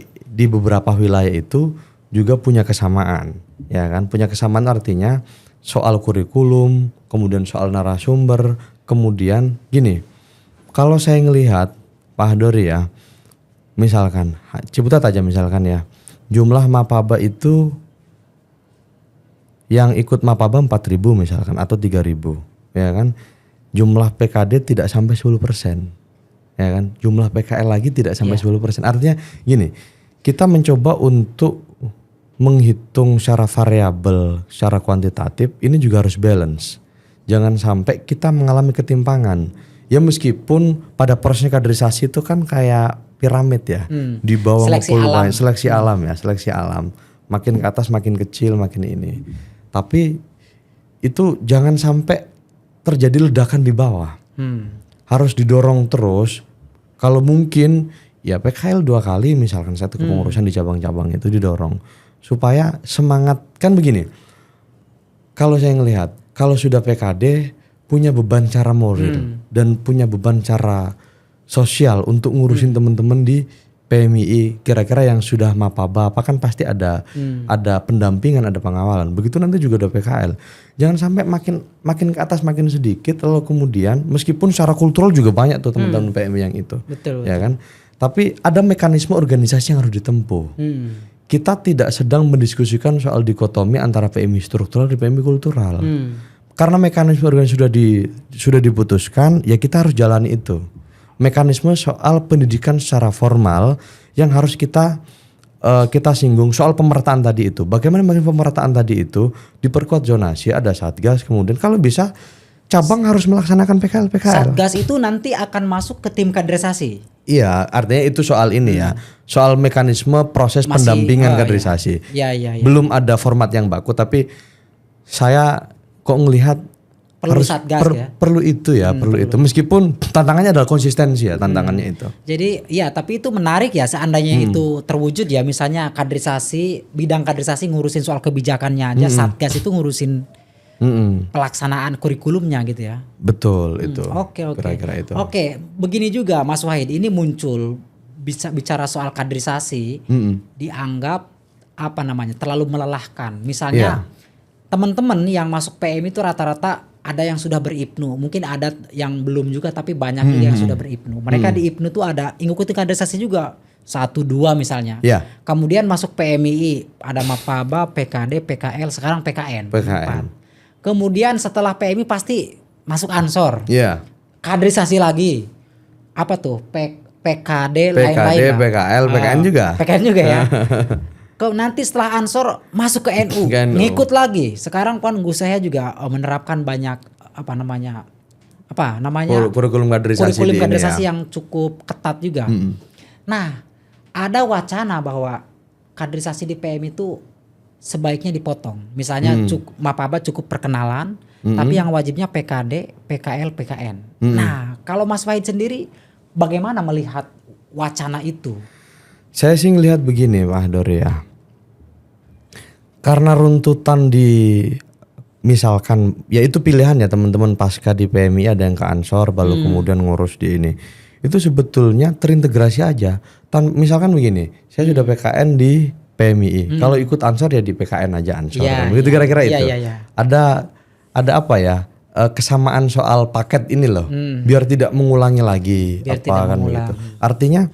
beberapa wilayah itu juga punya kesamaan, ya kan? Punya kesamaan artinya soal kurikulum, kemudian soal narasumber, kemudian gini. Kalau saya ngelihat Pak Dori ya, misalkan Ciputat aja misalkan ya, jumlah mapaba itu yang ikut mapaba 4.000 misalkan atau 3.000, ya kan? Jumlah PKD tidak sampai 10%, ya kan? Jumlah PKL lagi tidak sampai 10%. Artinya gini, kita mencoba untuk menghitung secara variabel, secara kuantitatif, ini juga harus balance. Jangan sampai kita mengalami ketimpangan. Ya meskipun pada proses kaderisasi itu kan kayak piramid ya. Di bawah seleksi alam. Makin ke atas makin kecil, makin ini. Tapi itu jangan sampai terjadi ledakan di bawah. Harus didorong terus. Kalau mungkin ya PKL 2 kali misalkan satu kepengurusan di cabang-cabang itu didorong. Supaya semangat, kan begini, kalau saya ngelihat, kalau sudah PKD punya beban cara moral dan punya beban cara sosial untuk ngurusin teman-teman di PMI, kira-kira yang sudah mapaba apa kan pasti ada pendampingan, ada pengawalan. Begitu nanti juga ada PKL. Jangan sampai makin ke atas makin sedikit, lalu kemudian meskipun secara kultural juga banyak tuh teman-teman PMI yang itu, ya kan. Tapi ada mekanisme organisasi yang harus ditempuh. Kita tidak sedang mendiskusikan soal dikotomi antara PMI struktural dan PMI kultural. Karena mekanisme organisasi sudah diputuskan, ya kita harus jalani itu. Mekanisme soal pendidikan secara formal yang harus kita singgung soal pemerataan tadi itu. Bagaimana pemerataan tadi itu diperkuat zonasi, ada satgas, kemudian kalau bisa cabang harus melaksanakan PKL. Satgas itu nanti akan masuk ke tim kaderisasi. Iya, artinya itu soal ini ya, soal mekanisme proses pendampingan kaderisasi. Iya. Belum ada format yang baku, tapi saya kok ngelihat perlu satgas ya. Perlu itu ya, perlu itu. Meskipun tantangannya adalah konsistensi ya, tantangannya itu. Jadi ya, tapi itu menarik ya seandainya itu terwujud ya, misalnya kaderisasi, bidang kaderisasi ngurusin soal kebijakannya aja, satgas itu ngurusin pelaksanaan kurikulumnya gitu ya. Betul itu. Oke. Kira-kira itu. Oke, begini juga Mas Wahid, ini muncul bisa bicara soal kaderisasi dianggap terlalu melelahkan. Misalnya teman-teman yang masuk PM itu rata-rata ada yang sudah beribnu, mungkin ada yang belum juga tapi banyak juga yang sudah beribnu. Mereka di ibnu tuh ada ikuti kaderisasi juga 1, 2 misalnya. Kemudian masuk PMII, ada Mapaba, PKD, PKL, sekarang PKN. 4. Kemudian setelah PMI pasti masuk Ansor. Kaderisasi lagi. Apa tuh? PKD lain-lain. PKL, PKN juga. PKN juga ya. Nanti setelah Ansor masuk ke NU, ngikut lagi. Sekarang kan saya juga menerapkan banyak kurikulum kaderisasi yang cukup ketat juga. Nah, ada wacana bahwa kaderisasi di PM itu sebaiknya dipotong. Misalnya Mapaba cukup perkenalan, tapi yang wajibnya PKD, PKL, PKN. Nah, kalau Mas Wahid sendiri bagaimana melihat wacana itu? Saya sih ngelihat begini Pak Dori ya. Karena runtutan misalkan ya itu pilihan ya teman-teman pasca di PMI ada yang ke Ansor baru kemudian ngurus di ini. Itu sebetulnya terintegrasi aja. Misalkan begini, saya sudah PKN di PMI. Kalau ikut Ansor ya di PKN aja Ansor. Begitu kira-kira itu. Ada apa ya? Kesamaan soal paket ini loh. Biar tidak mengulangi lagi begitu. Artinya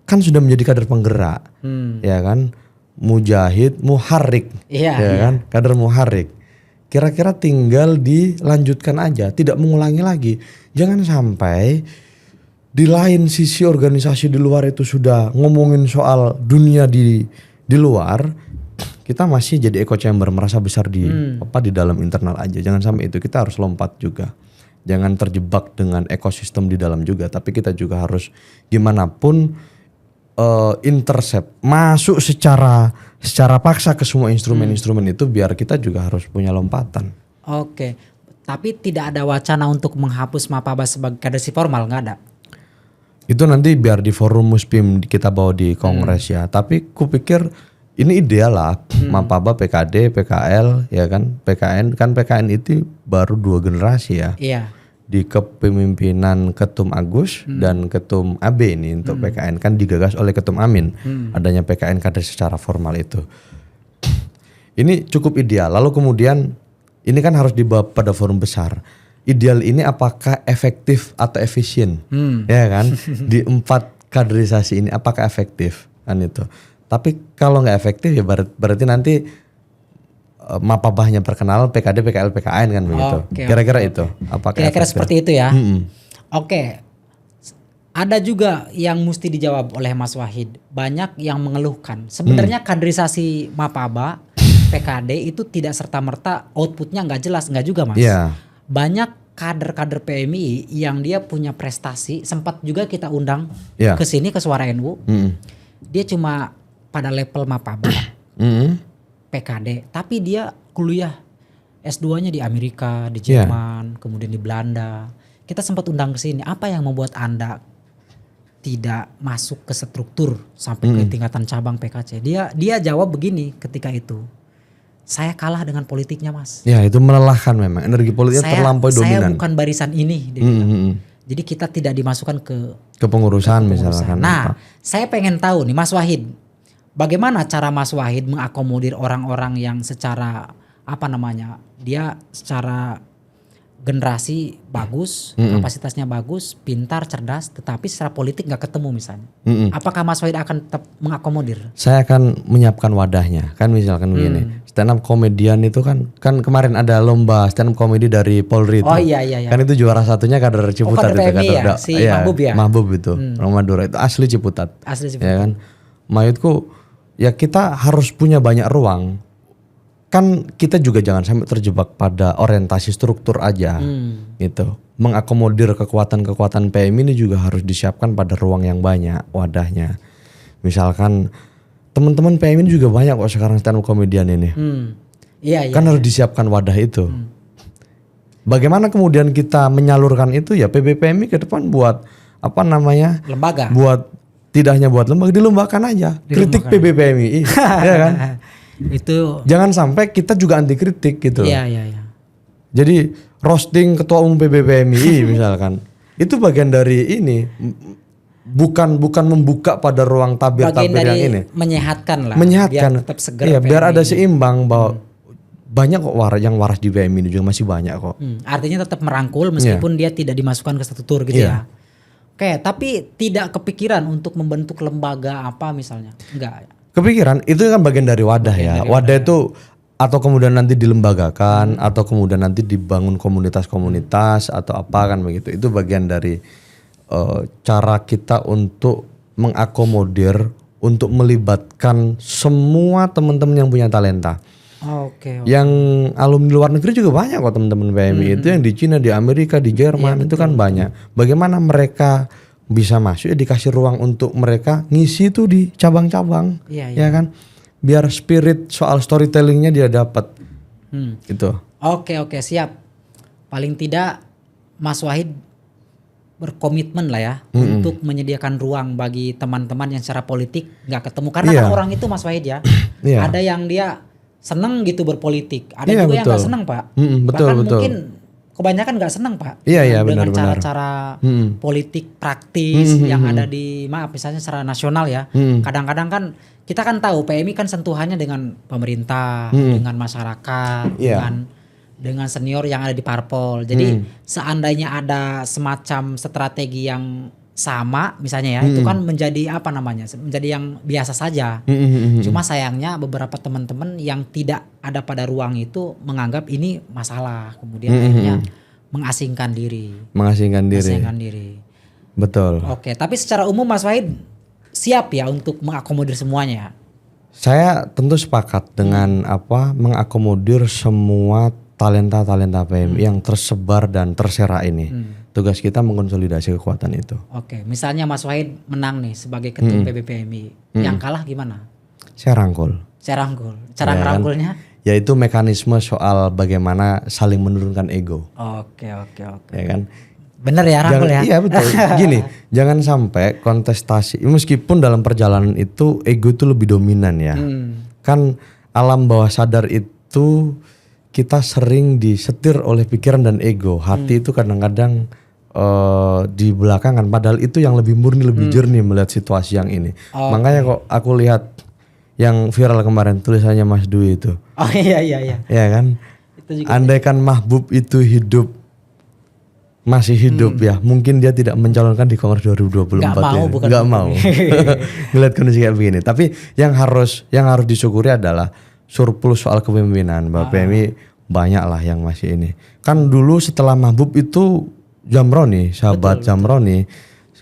kan sudah menjadi kader penggerak. Ya kan? Mujahid, muharrik. Kan? Kader muharrik. Kira-kira tinggal dilanjutkan aja, tidak mengulangi lagi. Jangan sampai di lain sisi organisasi di luar itu sudah ngomongin soal dunia di luar, kita masih jadi echo chamber, merasa besar di dalam internal aja. Jangan sampai itu, kita harus lompat juga. Jangan terjebak dengan ekosistem di dalam juga, tapi kita juga harus gimana pun intercept, masuk secara paksa ke semua instrumen-instrumen itu biar kita juga harus punya lompatan. Oke. Tapi tidak ada wacana untuk menghapus Mapaba sebagai kaderisasi formal, nggak ada? Itu nanti biar di forum Muspim kita bawa di kongres ya. Tapi kupikir ini ideal lah. Mapaba, PKD, PKL ya kan. PKN itu baru 2 generasi ya. Iya. Di kepemimpinan Ketum Agus dan Ketum AB ini untuk PKN kan digagas oleh Ketum Amin. Adanya PKN kader secara formal itu. Ini cukup ideal. Lalu kemudian ini kan harus dibawa pada forum besar. Ideal ini apakah efektif atau efisien? Ya kan? Di 4 kaderisasi ini apakah efektif? Kan itu. Tapi kalau nggak efektif ya berarti nanti Mapabahnya perkenalan, PKD, PKL, PKN kan begitu. Kira-kira itu. Apakah kira-kira seperti itu ya? Oke. Ada juga yang mesti dijawab oleh Mas Wahid. Banyak yang mengeluhkan. Sebenarnya kaderisasi Mapaba, PKD itu tidak serta-merta outputnya nggak jelas, nggak juga Mas. Banyak kader-kader PMI yang dia punya prestasi, sempat juga kita undang ke sini ke Suara NU. Dia cuma pada level Mapaba. PKD, tapi dia kuliah S2-nya di Amerika, di Jerman, kemudian di Belanda. Kita sempat undang ke sini. Apa yang membuat Anda tidak masuk ke struktur sampai ke tingkatan cabang PKC? Dia jawab begini ketika itu. Saya kalah dengan politiknya, Mas. Ya, itu melelahkan memang. Energi politiknya terlampau dominan. Saya bukan barisan ini, dia bilang. Jadi kita tidak dimasukkan ke pengurusan misalkan. Nah, saya pengen tahu nih Mas Wahid. Bagaimana cara Mas Wahid mengakomodir orang-orang yang secara dia secara generasi bagus, kapasitasnya bagus, pintar, cerdas, tetapi secara politik nggak ketemu misalnya. Apakah Mas Wahid akan tetap mengakomodir? Saya akan menyiapkan wadahnya. Kan misalkan begini, stand up komedian itu kan kemarin ada lomba stand up komedi dari Polri. Iya. Kan itu juara satunya kader Ciputat itu kader si Mahbub ya. Mahbub itu, Ramadura itu asli Ciputat. Ya kan. Maksudku ya kita harus punya banyak ruang. Kan kita juga jangan sampai terjebak pada orientasi struktur aja gitu. Mengakomodir kekuatan-kekuatan PM ini juga harus disiapkan pada ruang yang banyak wadahnya. Misalkan teman-teman PM ini juga banyak kok sekarang stand up komedian ini. Kan harus disiapkan wadah itu. Bagaimana kemudian kita menyalurkan itu ya PBPMI ke depan buat lembaga. Tidak hanya buat lembaga, dilombakan aja. Kritik PBPMI. Ya kan? Itu jangan sampai kita juga anti kritik gitu. Iya. Jadi roasting ketua umum PBPMI misalkan itu bagian dari ini, bukan membuka pada ruang Bagian tabir-tabir dari yang ini. menyehatkan lah. Menyehatkan. Biar tetap segar. Iya, biar PMI ada ini. seimbang bahwa banyak kok yang waras di PMI ini juga masih banyak kok. Artinya tetap merangkul meskipun dia tidak dimasukkan ke struktur gitu ya. Oke, tapi tidak kepikiran untuk membentuk lembaga apa misalnya? Enggak. Kepikiran itu kan bagian dari wadah ya. Wadah itu atau kemudian nanti dilembagakan atau kemudian nanti dibangun komunitas-komunitas atau apa kan begitu. Itu bagian dari cara kita untuk mengakomodir, untuk melibatkan semua teman-teman yang punya talenta. Oke. Yang alumni luar negeri juga banyak kok teman-teman PMI itu yang di Cina, di Amerika, di Jerman itu kan banyak. Bagaimana mereka bisa masuk ya dikasih ruang untuk mereka ngisi itu di cabang-cabang, ya kan? Biar spirit soal storytellingnya dia dapat. Gitu. Oke, siap. Paling tidak Mas Wahid berkomitmen lah ya untuk menyediakan ruang bagi teman-teman yang secara politik nggak ketemu karena kan orang itu Mas Wahid ya. Ada yang dia seneng gitu berpolitik, ada juga yang nggak seneng Pak. Bahkan mungkin kebanyakan nggak seneng Pak. Dengan cara-cara politik praktis yang ada di misalnya secara nasional ya. Kadang-kadang kan kita kan tahu PMI kan sentuhannya dengan pemerintah, dengan masyarakat, dengan senior yang ada di parpol. Jadi seandainya ada semacam strategi yang sama misalnya ya, itu kan menjadi apa namanya? Menjadi yang biasa saja. Cuma sayangnya beberapa teman-teman yang tidak ada pada ruang itu menganggap ini masalah, kemudian akhirnya mengasingkan diri. Mengasingkan diri. Betul. Oke, tapi secara umum Mas Wahid siap ya untuk mengakomodir semuanya. Saya tentu sepakat dengan mengakomodir semua talenta-talenta PMI yang tersebar dan terserak ini. Tugas kita mengkonsolidasi kekuatan itu. Oke, misalnya Mas Wahid menang nih sebagai ketua PBPMI, yang kalah gimana? Saya rangkul. Cara ngerangkulnya? Yaitu mekanisme soal bagaimana saling menurunkan ego. Oke. Ya kan? Bener ya rangkul ya? Iya betul. Gini, jangan sampai kontestasi, meskipun dalam perjalanan itu ego itu lebih dominan ya. Kan alam bawah sadar itu kita sering disetir oleh pikiran dan ego. Hati itu kadang-kadang di belakangan, padahal itu yang lebih murni, lebih jernih melihat situasi yang ini. Makanya kok aku lihat yang viral kemarin tulisannya Mas Dwi itu. Oh iya. Ya kan? Andaikan Mahbub itu masih hidup ya, mungkin dia tidak mencalonkan di Kongres 2024. Nggak mau. Ngeliat kondisi kayak begini. Tapi yang harus disyukuri adalah surplus soal kepemimpinan. Bahwa PMI banyak lah yang masih ini. Kan dulu setelah Mahbub itu Jamroni, sahabat Jamroni.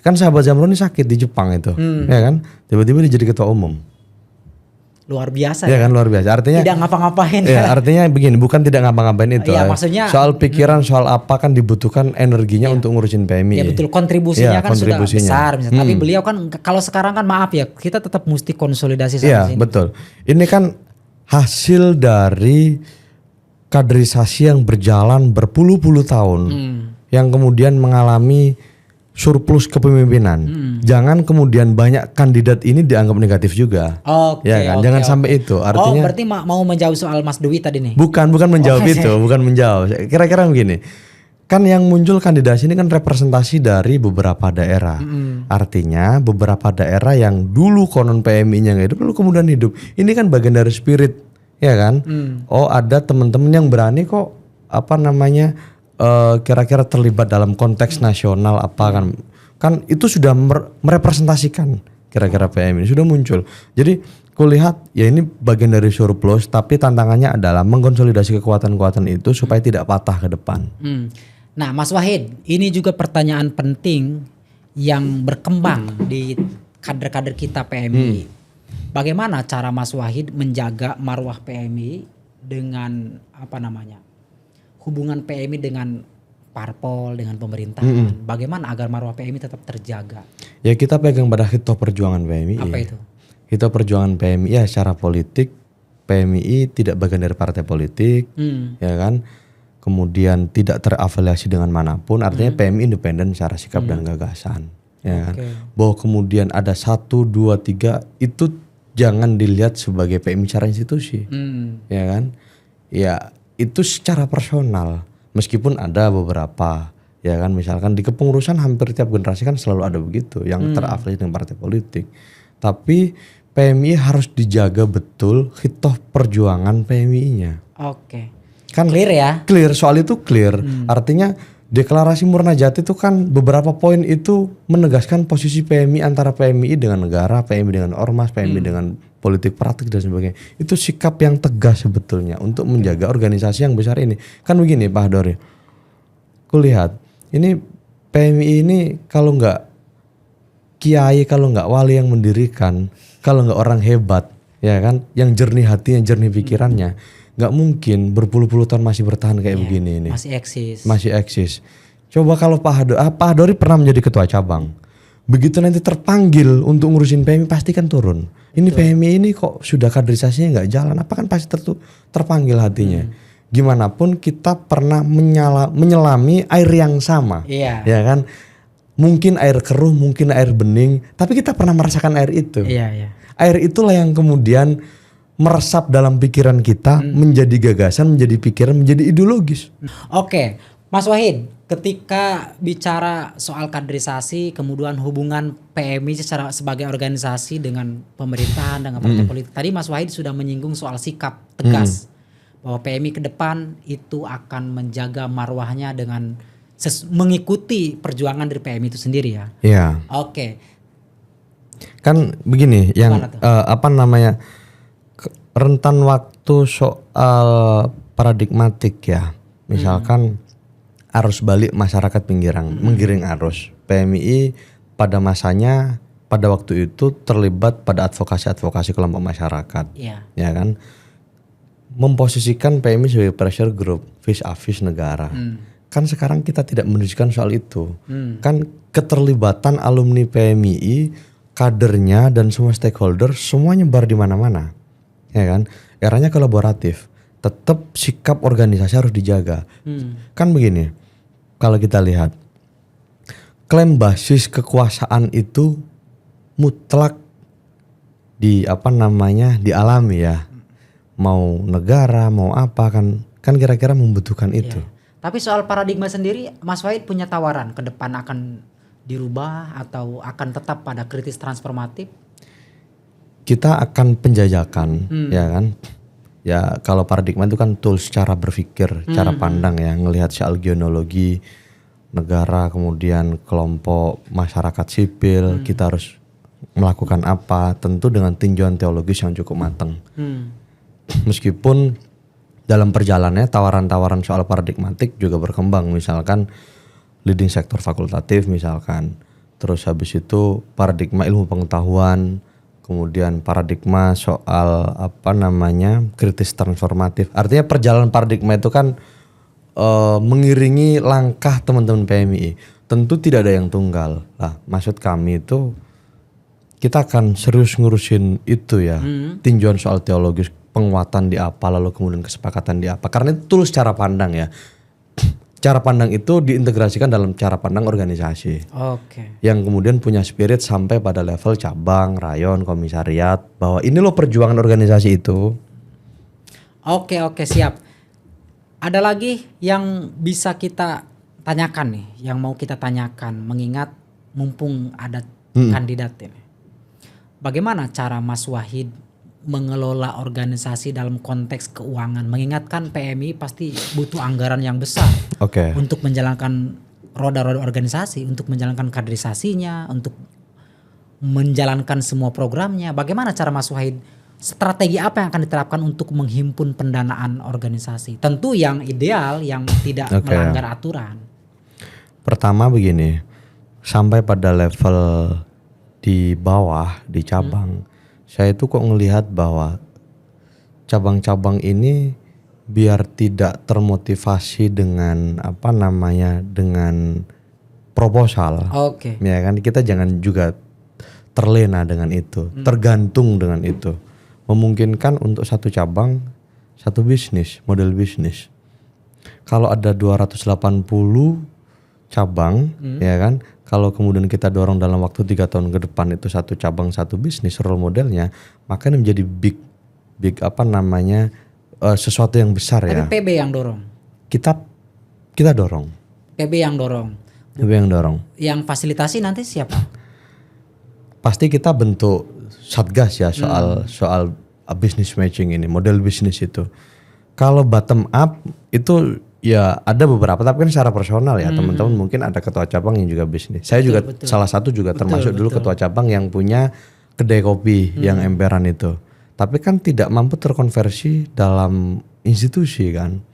Kan sahabat Jamroni sakit di Jepang itu. Ya kan? Tiba-tiba dia jadi ketua umum. Luar biasa ya kan, luar biasa. Artinya tidak ngapa-ngapain. Ya, artinya begini, bukan tidak ngapa-ngapain itu. Ya, maksudnya soal pikiran, soal apa kan dibutuhkan energinya untuk ngurusin PMI. Ya betul, kontribusinya kan sudah besar misalnya. Tapi beliau kan kalau sekarang kan maaf ya, kita tetap mesti konsolidasi sama sini. Betul. Ini kan hasil dari kaderisasi yang berjalan berpuluh-puluh tahun. Yang kemudian mengalami surplus kepemimpinan. Jangan kemudian banyak kandidat ini dianggap negatif juga. Jangan sampai itu. Artinya berarti mau menjawab soal Mas Dwi tadi nih. Bukan menjawab itu, bukan menjawab. Kira-kira begini. Kan yang muncul kandidasi ini kan representasi dari beberapa daerah. Artinya beberapa daerah yang dulu konon PMI-nya enggak hidup lalu kemudian hidup. Ini kan bagian dari spirit, ya kan? Ada teman-teman yang berani kok kira-kira terlibat dalam konteks nasional kan itu sudah merepresentasikan kira-kira PMI sudah muncul. Jadi kulihat ya ini bagian dari surplus, tapi tantangannya adalah mengkonsolidasi kekuatan-kekuatan itu supaya tidak patah ke depan. Nah Mas Wahid, ini juga pertanyaan penting yang berkembang di kader-kader kita PMI. Bagaimana cara Mas Wahid menjaga marwah PMI dengan hubungan PMI dengan parpol, dengan pemerintahan. Bagaimana agar marwah PMI tetap terjaga? Ya kita pegang pada hitoh perjuangan PMI. Apa itu? Hitoh perjuangan PMI ya secara politik PMI tidak bagian dari partai politik, ya kan? Kemudian tidak terafiliasi dengan manapun, artinya PMI independen secara sikap dan gagasan, ya kan? Bahwa kemudian ada 1, 2, 3 itu jangan dilihat sebagai PMI secara institusi, ya kan? Ya itu secara personal Meskipun ada beberapa, ya kan, misalkan di kepengurusan hampir tiap generasi kan selalu ada begitu yang terafiliasi dengan partai politik. Tapi PMI harus dijaga betul hitoh perjuangan PMI-nya. Oke. Kan Clear ya? Clear, soal itu clear. Artinya deklarasi Murnajat itu kan beberapa poin itu menegaskan posisi PMI antara PMI dengan negara, PMI dengan ormas, PMI dengan politik praktik dan sebagainya. Itu sikap yang tegas sebetulnya untuk menjaga organisasi yang besar ini. Kan begini Pak Dori, kulihat ini PMI ini kalau nggak kiai, kalau nggak wali yang mendirikan, kalau nggak orang hebat, ya kan, yang jernih hati, yang jernih pikirannya, nggak mungkin berpuluh-puluh tahun masih bertahan kayak begini ini. Masih eksis. Coba kalau Pak Dori pernah menjadi ketua cabang, begitu nanti terpanggil untuk ngurusin PMI pasti kan turun. Ini PMI ini kok sudah kaderisasinya nggak jalan, apa kan pasti terpanggil hatinya. Gimana pun kita pernah menyelami air yang sama, ya kan. Mungkin air keruh, mungkin air bening, tapi kita pernah merasakan air itu. Air itulah yang kemudian meresap dalam pikiran kita, menjadi gagasan, menjadi pikiran, menjadi ideologis. Oke, Mas Wahid, ketika bicara soal kaderisasi, kemudian hubungan PMI sebagai organisasi dengan pemerintahan, dengan partai politik. Tadi Mas Wahid sudah menyinggung soal sikap tegas bahwa PMI ke depan itu akan menjaga marwahnya dengan mengikuti perjuangan dari PMI itu sendiri ya. Iya. Oke. Kan begini, yang rentan waktu soal paradigmatik ya. Misalkan arus balik masyarakat pinggiran, menggiring arus. PMI pada masanya pada waktu itu terlibat pada advokasi kelompok masyarakat. Ya kan? Memposisikan PMI sebagai pressure group vis-a-vis negara. Kan sekarang kita tidak menunjukkan soal itu. Kan keterlibatan alumni PMI, kadernya dan semua stakeholder semua nyebar di mana-mana. Ya kan? Eranya kolaboratif. Tetap sikap organisasi harus dijaga. Kan begini. Kalau kita lihat klaim basis kekuasaan itu mutlak dialami ya. Mau negara, mau apa kan kira-kira membutuhkan itu. Tapi soal paradigma sendiri, Mas Wahid punya tawaran ke depan akan dirubah atau akan tetap pada kritis transformatif? Kita akan penjajakan, ya kan? Ya kalau paradigma itu kan tools cara berpikir, cara pandang ya, ngelihat soal genealogi negara, kemudian kelompok masyarakat sipil, kita harus melakukan apa, tentu dengan tinjauan teologis yang cukup matang. Meskipun dalam perjalanannya tawaran-tawaran soal paradigmatik juga berkembang, misalkan leading sektor fakultatif misalkan, terus habis itu paradigma ilmu pengetahuan, kemudian paradigma soal kritis transformatif. Artinya perjalanan paradigma itu kan mengiringi langkah teman-teman PMI. Tentu tidak ada yang tunggal. Lah, maksud kami itu kita akan serius ngurusin itu ya, tinjauan soal teologis, penguatan di apa, lalu kemudian kesepakatan di apa. Karena itu tulus cara pandang ya. Cara pandang itu diintegrasikan dalam cara pandang organisasi. Yang kemudian punya spirit sampai pada level cabang, rayon, komisariat, bahwa ini loh perjuangan organisasi itu. Oke, siap. Ada lagi yang bisa kita tanyakan nih, yang mau kita tanyakan, mengingat mumpung ada kandidat ini. Bagaimana cara Mas Wahid mengelola organisasi dalam konteks keuangan, mengingatkan PMI pasti butuh anggaran yang besar untuk menjalankan roda-roda organisasi, untuk menjalankan kaderisasinya, untuk menjalankan semua programnya. Bagaimana cara Mas Wahid, strategi apa yang akan diterapkan untuk menghimpun pendanaan organisasi? Tentu yang ideal, yang tidak melanggar aturan. Pertama begini, sampai pada level di bawah, di cabang, saya itu kok ngelihat bahwa cabang-cabang ini biar tidak termotivasi dengan dengan proposal. Ya kan, kita jangan juga terlena dengan itu, tergantung dengan itu. Memungkinkan untuk satu cabang, satu bisnis, model bisnis. Kalau ada 280 cabang, ya kan, kalau kemudian kita dorong dalam waktu 3 tahun ke depan itu satu cabang satu bisnis role modelnya, maka ini menjadi big sesuatu yang besar. Tapi ya. PB yang dorong. Kita kita dorong. PB yang dorong. PB yang dorong. Yang fasilitasi nanti siapa? Pasti kita bentuk satgas ya soal business matching ini, model bisnis itu. Kalau bottom up itu ya ada beberapa, tapi kan secara personal ya teman-teman, mungkin ada ketua cabang yang juga bisnis. Saya juga salah satu juga termasuk dulu ketua cabang yang punya kedai kopi yang emperan itu. Tapi kan tidak mampu terkonversi dalam institusi kan.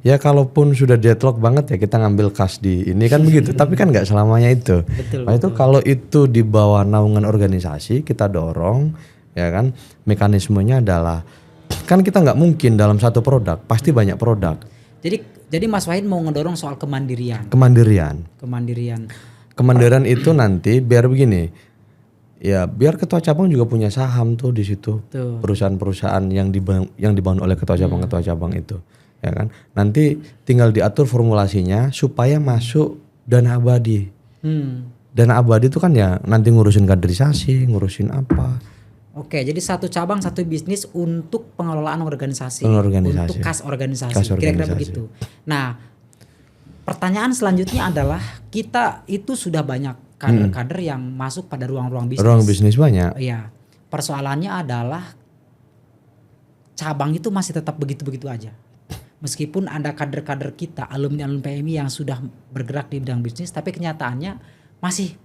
Ya kalaupun sudah deadlock banget ya kita ngambil kas di ini kan begitu. Tapi kan nggak selamanya itu. Nah itu kalau itu di bawah naungan organisasi kita dorong ya kan. Mekanismenya adalah kan kita nggak mungkin dalam satu produk, pasti banyak produk. Jadi Mas Wahid mau ngedorong soal kemandirian. Kemandirian itu nanti biar begini. Ya biar ketua cabang juga punya saham tuh di situ. Perusahaan-perusahaan yang dibangun oleh ketua cabang itu. Ya kan? Nanti tinggal diatur formulasinya supaya masuk dana abadi. Dana abadi itu kan ya nanti ngurusin kaderisasi, ngurusin apa. Oke, jadi satu cabang satu bisnis untuk pengelolaan organisasi. Untuk kas organisasi. Kira-kira begitu. Nah, pertanyaan selanjutnya adalah kita itu sudah banyak kader-kader yang masuk pada ruang-ruang bisnis. Ruang bisnis banyak. Iya. Persoalannya adalah cabang itu masih tetap begitu-begitu aja. Meskipun ada kader-kader kita, alumni-alumni PMI yang sudah bergerak di bidang bisnis, tapi kenyataannya masih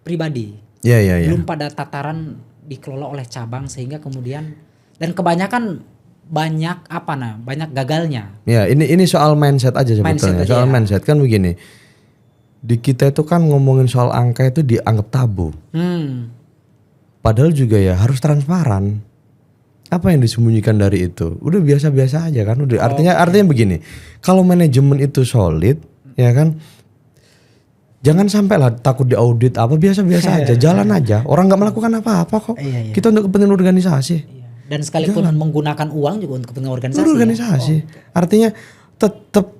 pribadi. Iya. Belum pada tataran dikelola oleh cabang sehingga kemudian dan kebanyakan banyak gagalnya. Ya, ini soal mindset aja sebetulnya. Soal mindset kan begini. Di kita itu kan ngomongin soal angka itu dianggap tabu. Padahal juga ya harus transparan. Apa yang disembunyikan dari itu? Udah biasa-biasa aja kan. Udah artinya begini. Kalau manajemen itu solid, ya kan. Jangan sampai lah takut diaudit apa, biasa-biasa aja, jalan aja. Orang nggak melakukan apa-apa kok. Kita untuk kepentingan organisasi. Dan sekalipun menggunakan uang juga untuk kepentingan organisasi. Artinya tetap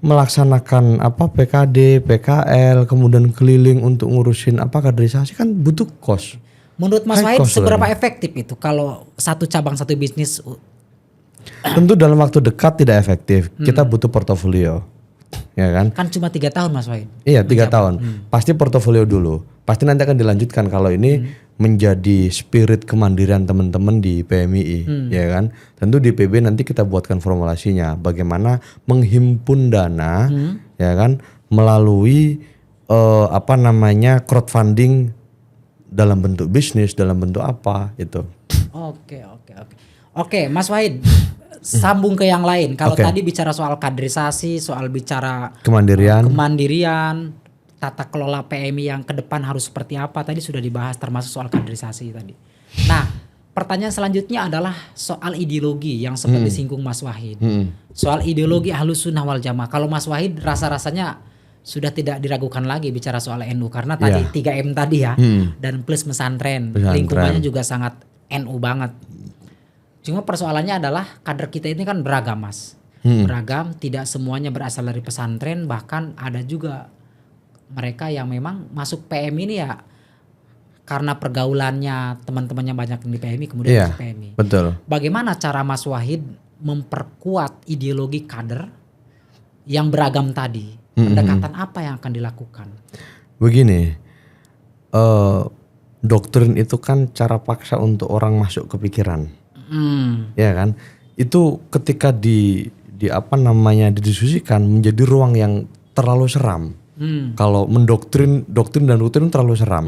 melaksanakan PKD, PKL, kemudian keliling untuk ngurusin kaderisasi kan butuh kos. Menurut Mas Wahid seberapa efektif itu kalau satu cabang satu bisnis? Tentu dalam waktu dekat tidak efektif. Kita butuh portofolio. Ya kan? Kan cuma 3 tahun Mas Wahid. Iya 3 tahun. Pasti portofolio dulu. Pasti nanti akan dilanjutkan kalau ini menjadi spirit kemandirian teman-teman di PMII, ya kan? Tentu di PB nanti kita buatkan formulasinya bagaimana menghimpun dana, ya kan? Melalui crowdfunding dalam bentuk bisnis, dalam bentuk apa itu. Oke, Mas Wahid. Sambung ke yang lain. Kalau tadi bicara soal kaderisasi, soal bicara kemandirian, tata kelola PMI yang ke depan harus seperti apa tadi sudah dibahas termasuk soal kaderisasi tadi. Nah, pertanyaan selanjutnya adalah soal ideologi yang sempat disinggung Mas Wahid. Soal ideologi Ahlus Sunnah wal Jamaah. Kalau Mas Wahid rasa-rasanya sudah tidak diragukan lagi bicara soal NU karena tadi 3M tadi ya dan plus pesantren. Lingkungannya juga sangat NU banget. Cuma persoalannya adalah kader kita ini kan beragam Mas. Beragam, tidak semuanya berasal dari pesantren, bahkan ada juga mereka yang memang masuk PMI ini ya karena pergaulannya teman-temannya banyak di PMI kemudian masuk PMI. Betul. Bagaimana cara Mas Wahid memperkuat ideologi kader yang beragam tadi? Pendekatan apa yang akan dilakukan? Begini, doktrin itu kan cara paksa untuk orang masuk ke pikiran. Ya kan, itu ketika didiskusikan menjadi ruang yang terlalu seram. Kalau doktrin dan rutin terlalu seram,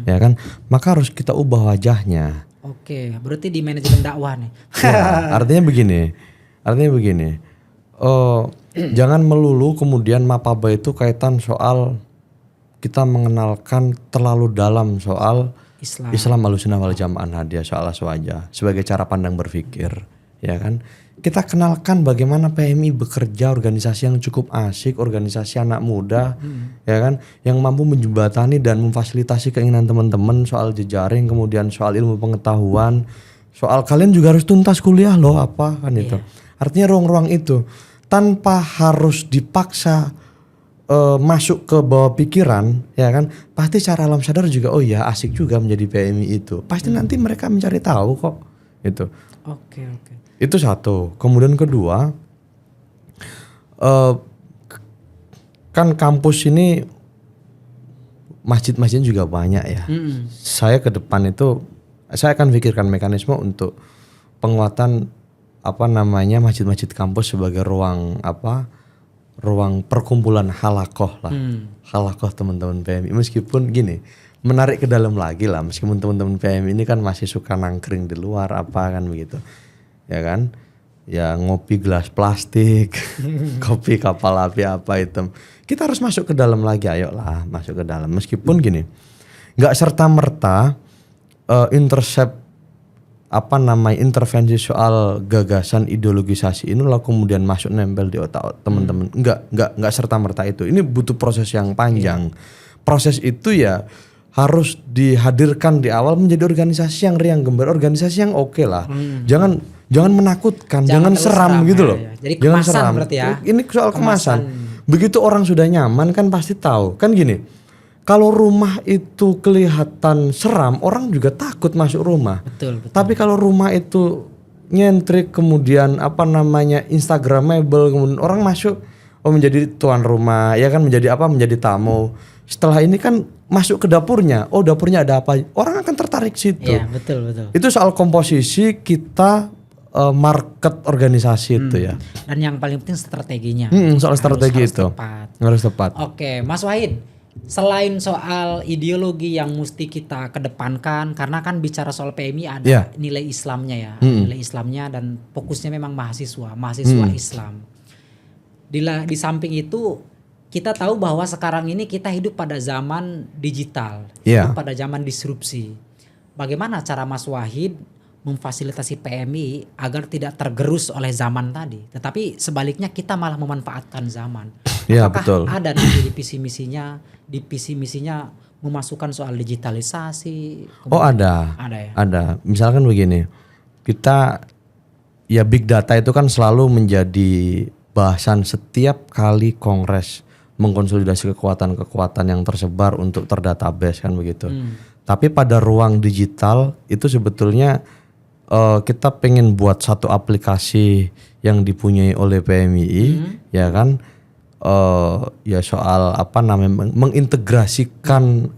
ya kan, maka harus kita ubah wajahnya. Oke, berarti di manajemen dakwah nih. Ya, artinya begini, jangan melulu kemudian mapaba itu kaitan soal kita mengenalkan terlalu dalam soal Islam Ahlussunnah wal Jamaah Ahmadiyah soal aswaja sebagai cara pandang berpikir, ya kan? Kita kenalkan bagaimana PMI bekerja, organisasi yang cukup asik, organisasi anak muda, ya kan, yang mampu menjembatani dan memfasilitasi keinginan teman-teman soal jejaring, kemudian soal ilmu pengetahuan, soal kalian juga harus tuntas kuliah loh apa kan itu. Artinya ruang-ruang itu tanpa harus dipaksa masuk ke bawah pikiran, ya kan, pasti secara alam sadar juga oh ya asik juga menjadi PMI itu. Pasti nanti mereka mencari tahu kok itu. Oke. Itu satu. Kemudian kedua, kan kampus ini masjid-masjid juga banyak ya. Saya ke depan itu saya akan pikirkan mekanisme untuk penguatan masjid-masjid kampus sebagai ruang perkumpulan halakoh lah. Halakoh teman-teman PMI. Meskipun gini, menarik ke dalam lagi lah, meskipun teman-teman PMI ini kan masih suka nangkring di luar kan begitu. Ya kan? Ya ngopi gelas plastik, kopi kapal api apa hitam. Kita harus masuk ke dalam lagi, ayolah masuk ke dalam. Meskipun gini, nggak serta-merta intervensi soal gagasan ideologisasi ini lalu kemudian masuk nempel di otak teman-teman. Enggak serta-merta itu. Ini butuh proses yang panjang. Proses itu ya harus dihadirkan di awal menjadi organisasi yang riang gembira, organisasi yang oke lah. Jangan menakutkan, jangan seram gitu loh. Ya. Jadi jangan kemasan seram. berarti ya. Ini soal kemasan. Begitu orang sudah nyaman kan pasti tahu. Kan gini. Kalau rumah itu kelihatan seram, orang juga takut masuk rumah. Betul. Tapi kalau rumah itu nyentrik, kemudian instagramable, kemudian orang masuk menjadi tuan rumah, ya kan, menjadi tamu. Setelah ini kan masuk ke dapurnya, dapurnya ada apa? Orang akan tertarik situ. Iya, betul. Itu soal komposisi kita market organisasi itu ya. Dan yang paling penting strateginya. Soal strategi itu harus tepat. Oke, Mas Wahid. Selain soal ideologi yang mesti kita kedepankan, karena kan bicara soal PMI ada nilai Islamnya ya, nilai Islamnya dan fokusnya memang mahasiswa Islam. Di samping itu kita tahu bahwa sekarang ini kita hidup pada zaman digital, hidup pada zaman disrupsi. Bagaimana cara Mas Wahid memfasilitasi PMI agar tidak tergerus oleh zaman tadi, tetapi sebaliknya kita malah memanfaatkan zaman? Ya, apakah betul. ada nanti di visi misinya memasukkan soal digitalisasi? Ada. Ada ya. Ada. Misalkan begini, kita ya big data itu kan selalu menjadi bahasan setiap kali kongres mengkonsolidasi kekuatan-kekuatan yang tersebar untuk terdatabase kan begitu. Tapi pada ruang digital itu sebetulnya kita pengen buat satu aplikasi yang dipunyai oleh PMI, ya kan? Ya soal mengintegrasikan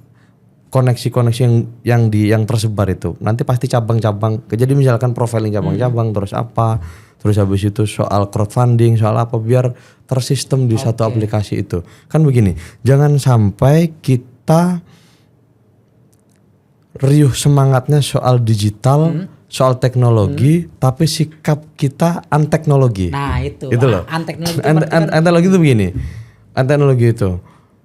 koneksi-koneksi yang tersebar itu. Nanti pasti cabang-cabang. Jadi misalkan profiling cabang-cabang, terus habis itu soal crowdfunding, soal apa, biar tersistem di satu aplikasi itu. Kan begini, jangan sampai kita riuh semangatnya soal digital, soal teknologi, tapi sikap kita anteknologi. Nah itu loh. Anteknologi itu begini. Anteknologi itu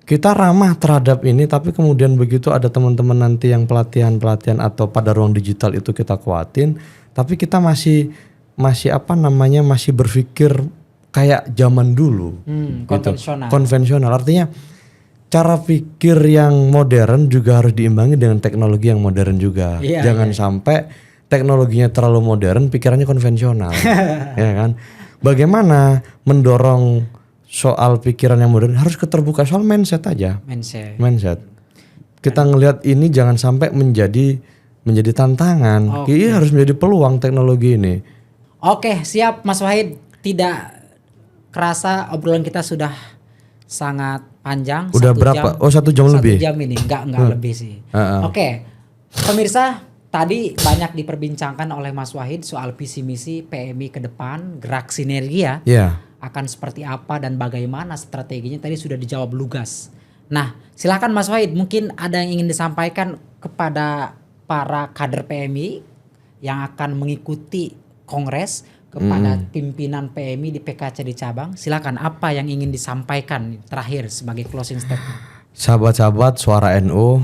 kita ramah terhadap ini, tapi kemudian begitu ada teman-teman nanti yang pelatihan atau pada ruang digital itu kita kuatin, tapi kita masih berpikir kayak zaman dulu. Konvensional. Artinya cara pikir yang modern juga harus diimbangi dengan teknologi yang modern juga. Jangan sampai teknologinya terlalu modern, pikirannya konvensional. Ya kan? Bagaimana mendorong soal pikiran yang modern, harus keterbukaan soal mindset aja. Mindset. Kita ngelihat ini jangan sampai menjadi tantangan. Ini harus menjadi peluang teknologi ini. Oke, siap Mas Wahid. Tidak kerasa obrolan kita sudah sangat panjang. Udah berapa? 1 jam lebih. 1 jam ini, enggak lebih sih. Oke, pemirsa, tadi banyak diperbincangkan oleh Mas Wahid soal visi misi PMI ke depan, gerak sinergi ya. Akan seperti apa dan bagaimana strateginya tadi sudah dijawab lugas. Nah, silakan Mas Wahid, mungkin ada yang ingin disampaikan kepada para kader PMI yang akan mengikuti kongres, kepada pimpinan PMI di PKC di cabang. Silakan, apa yang ingin disampaikan terakhir sebagai closing statement? Sahabat-sahabat Suara NU,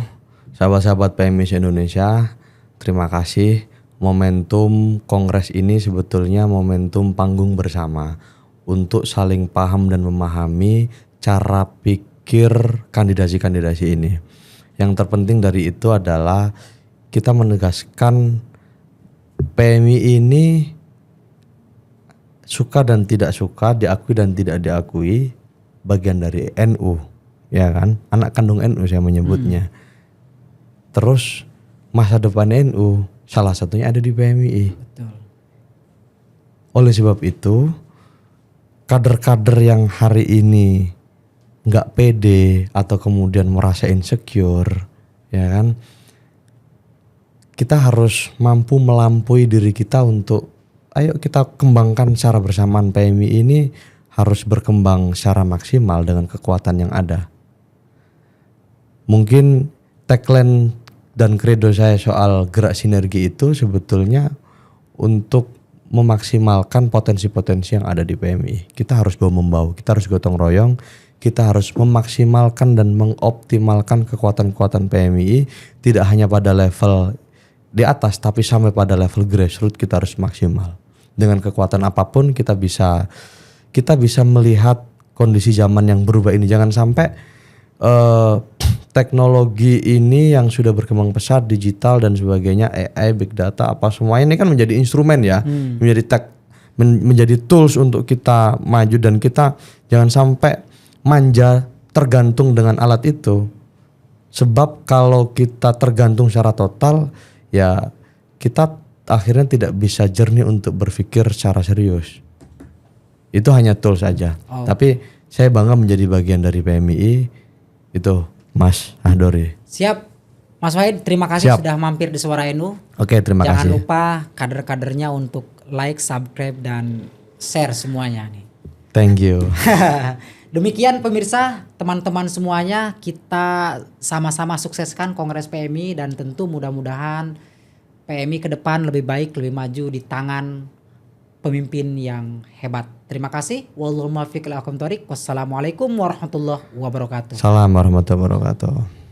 sahabat-sahabat PMI Indonesia, terima kasih. Momentum kongres ini sebetulnya momentum panggung bersama untuk saling paham dan memahami cara pikir kandidasi-kandidasi ini. Yang terpenting dari itu adalah kita menegaskan PMI ini suka dan tidak suka, diakui dan tidak diakui, bagian dari NU, ya kan? Anak kandung NU saya menyebutnya. Terus masa depan NU salah satunya ada di PMI. Betul. Oleh sebab itu, kader-kader yang hari ini nggak pede atau kemudian merasa insecure, ya kan? Kita harus mampu melampaui diri kita untuk ayo kita kembangkan secara bersamaan. PMI ini harus berkembang secara maksimal dengan kekuatan yang ada. Mungkin tagline dan kredo saya soal gerak sinergi itu sebetulnya untuk memaksimalkan potensi-potensi yang ada di PMI. Kita harus bahu-membahu, kita harus gotong royong, kita harus memaksimalkan dan mengoptimalkan kekuatan-kekuatan PMI tidak hanya pada level di atas tapi sampai pada level grassroots. Kita harus maksimal. Dengan kekuatan apapun kita bisa melihat kondisi zaman yang berubah ini. Jangan sampai teknologi ini yang sudah berkembang pesat, digital dan sebagainya, AI, big data, apa semua ini kan menjadi instrumen ya, menjadi tools untuk kita maju, dan kita jangan sampai manja tergantung dengan alat itu. Sebab kalau kita tergantung secara total, ya kita akhirnya tidak bisa jernih untuk berpikir secara serius. Itu hanya tools saja. Tapi saya bangga menjadi bagian dari PMI itu. Mas Ahdori. Siap. Mas Wahid, terima kasih Siap. sudah mampir di Suara NU. Oke, terima Jangan kasih. lupa kader-kadernya untuk like, subscribe, dan share semuanya nih. Thank you. Demikian pemirsa, teman-teman semuanya, kita sama-sama sukseskan Kongres PMI dan tentu mudah-mudahan PMI ke depan lebih baik, lebih maju di tangan pemimpin yang hebat. Terima kasih. Wassalamualaikum warahmatullahi wabarakatuh. Salam warahmatullahi wabarakatuh.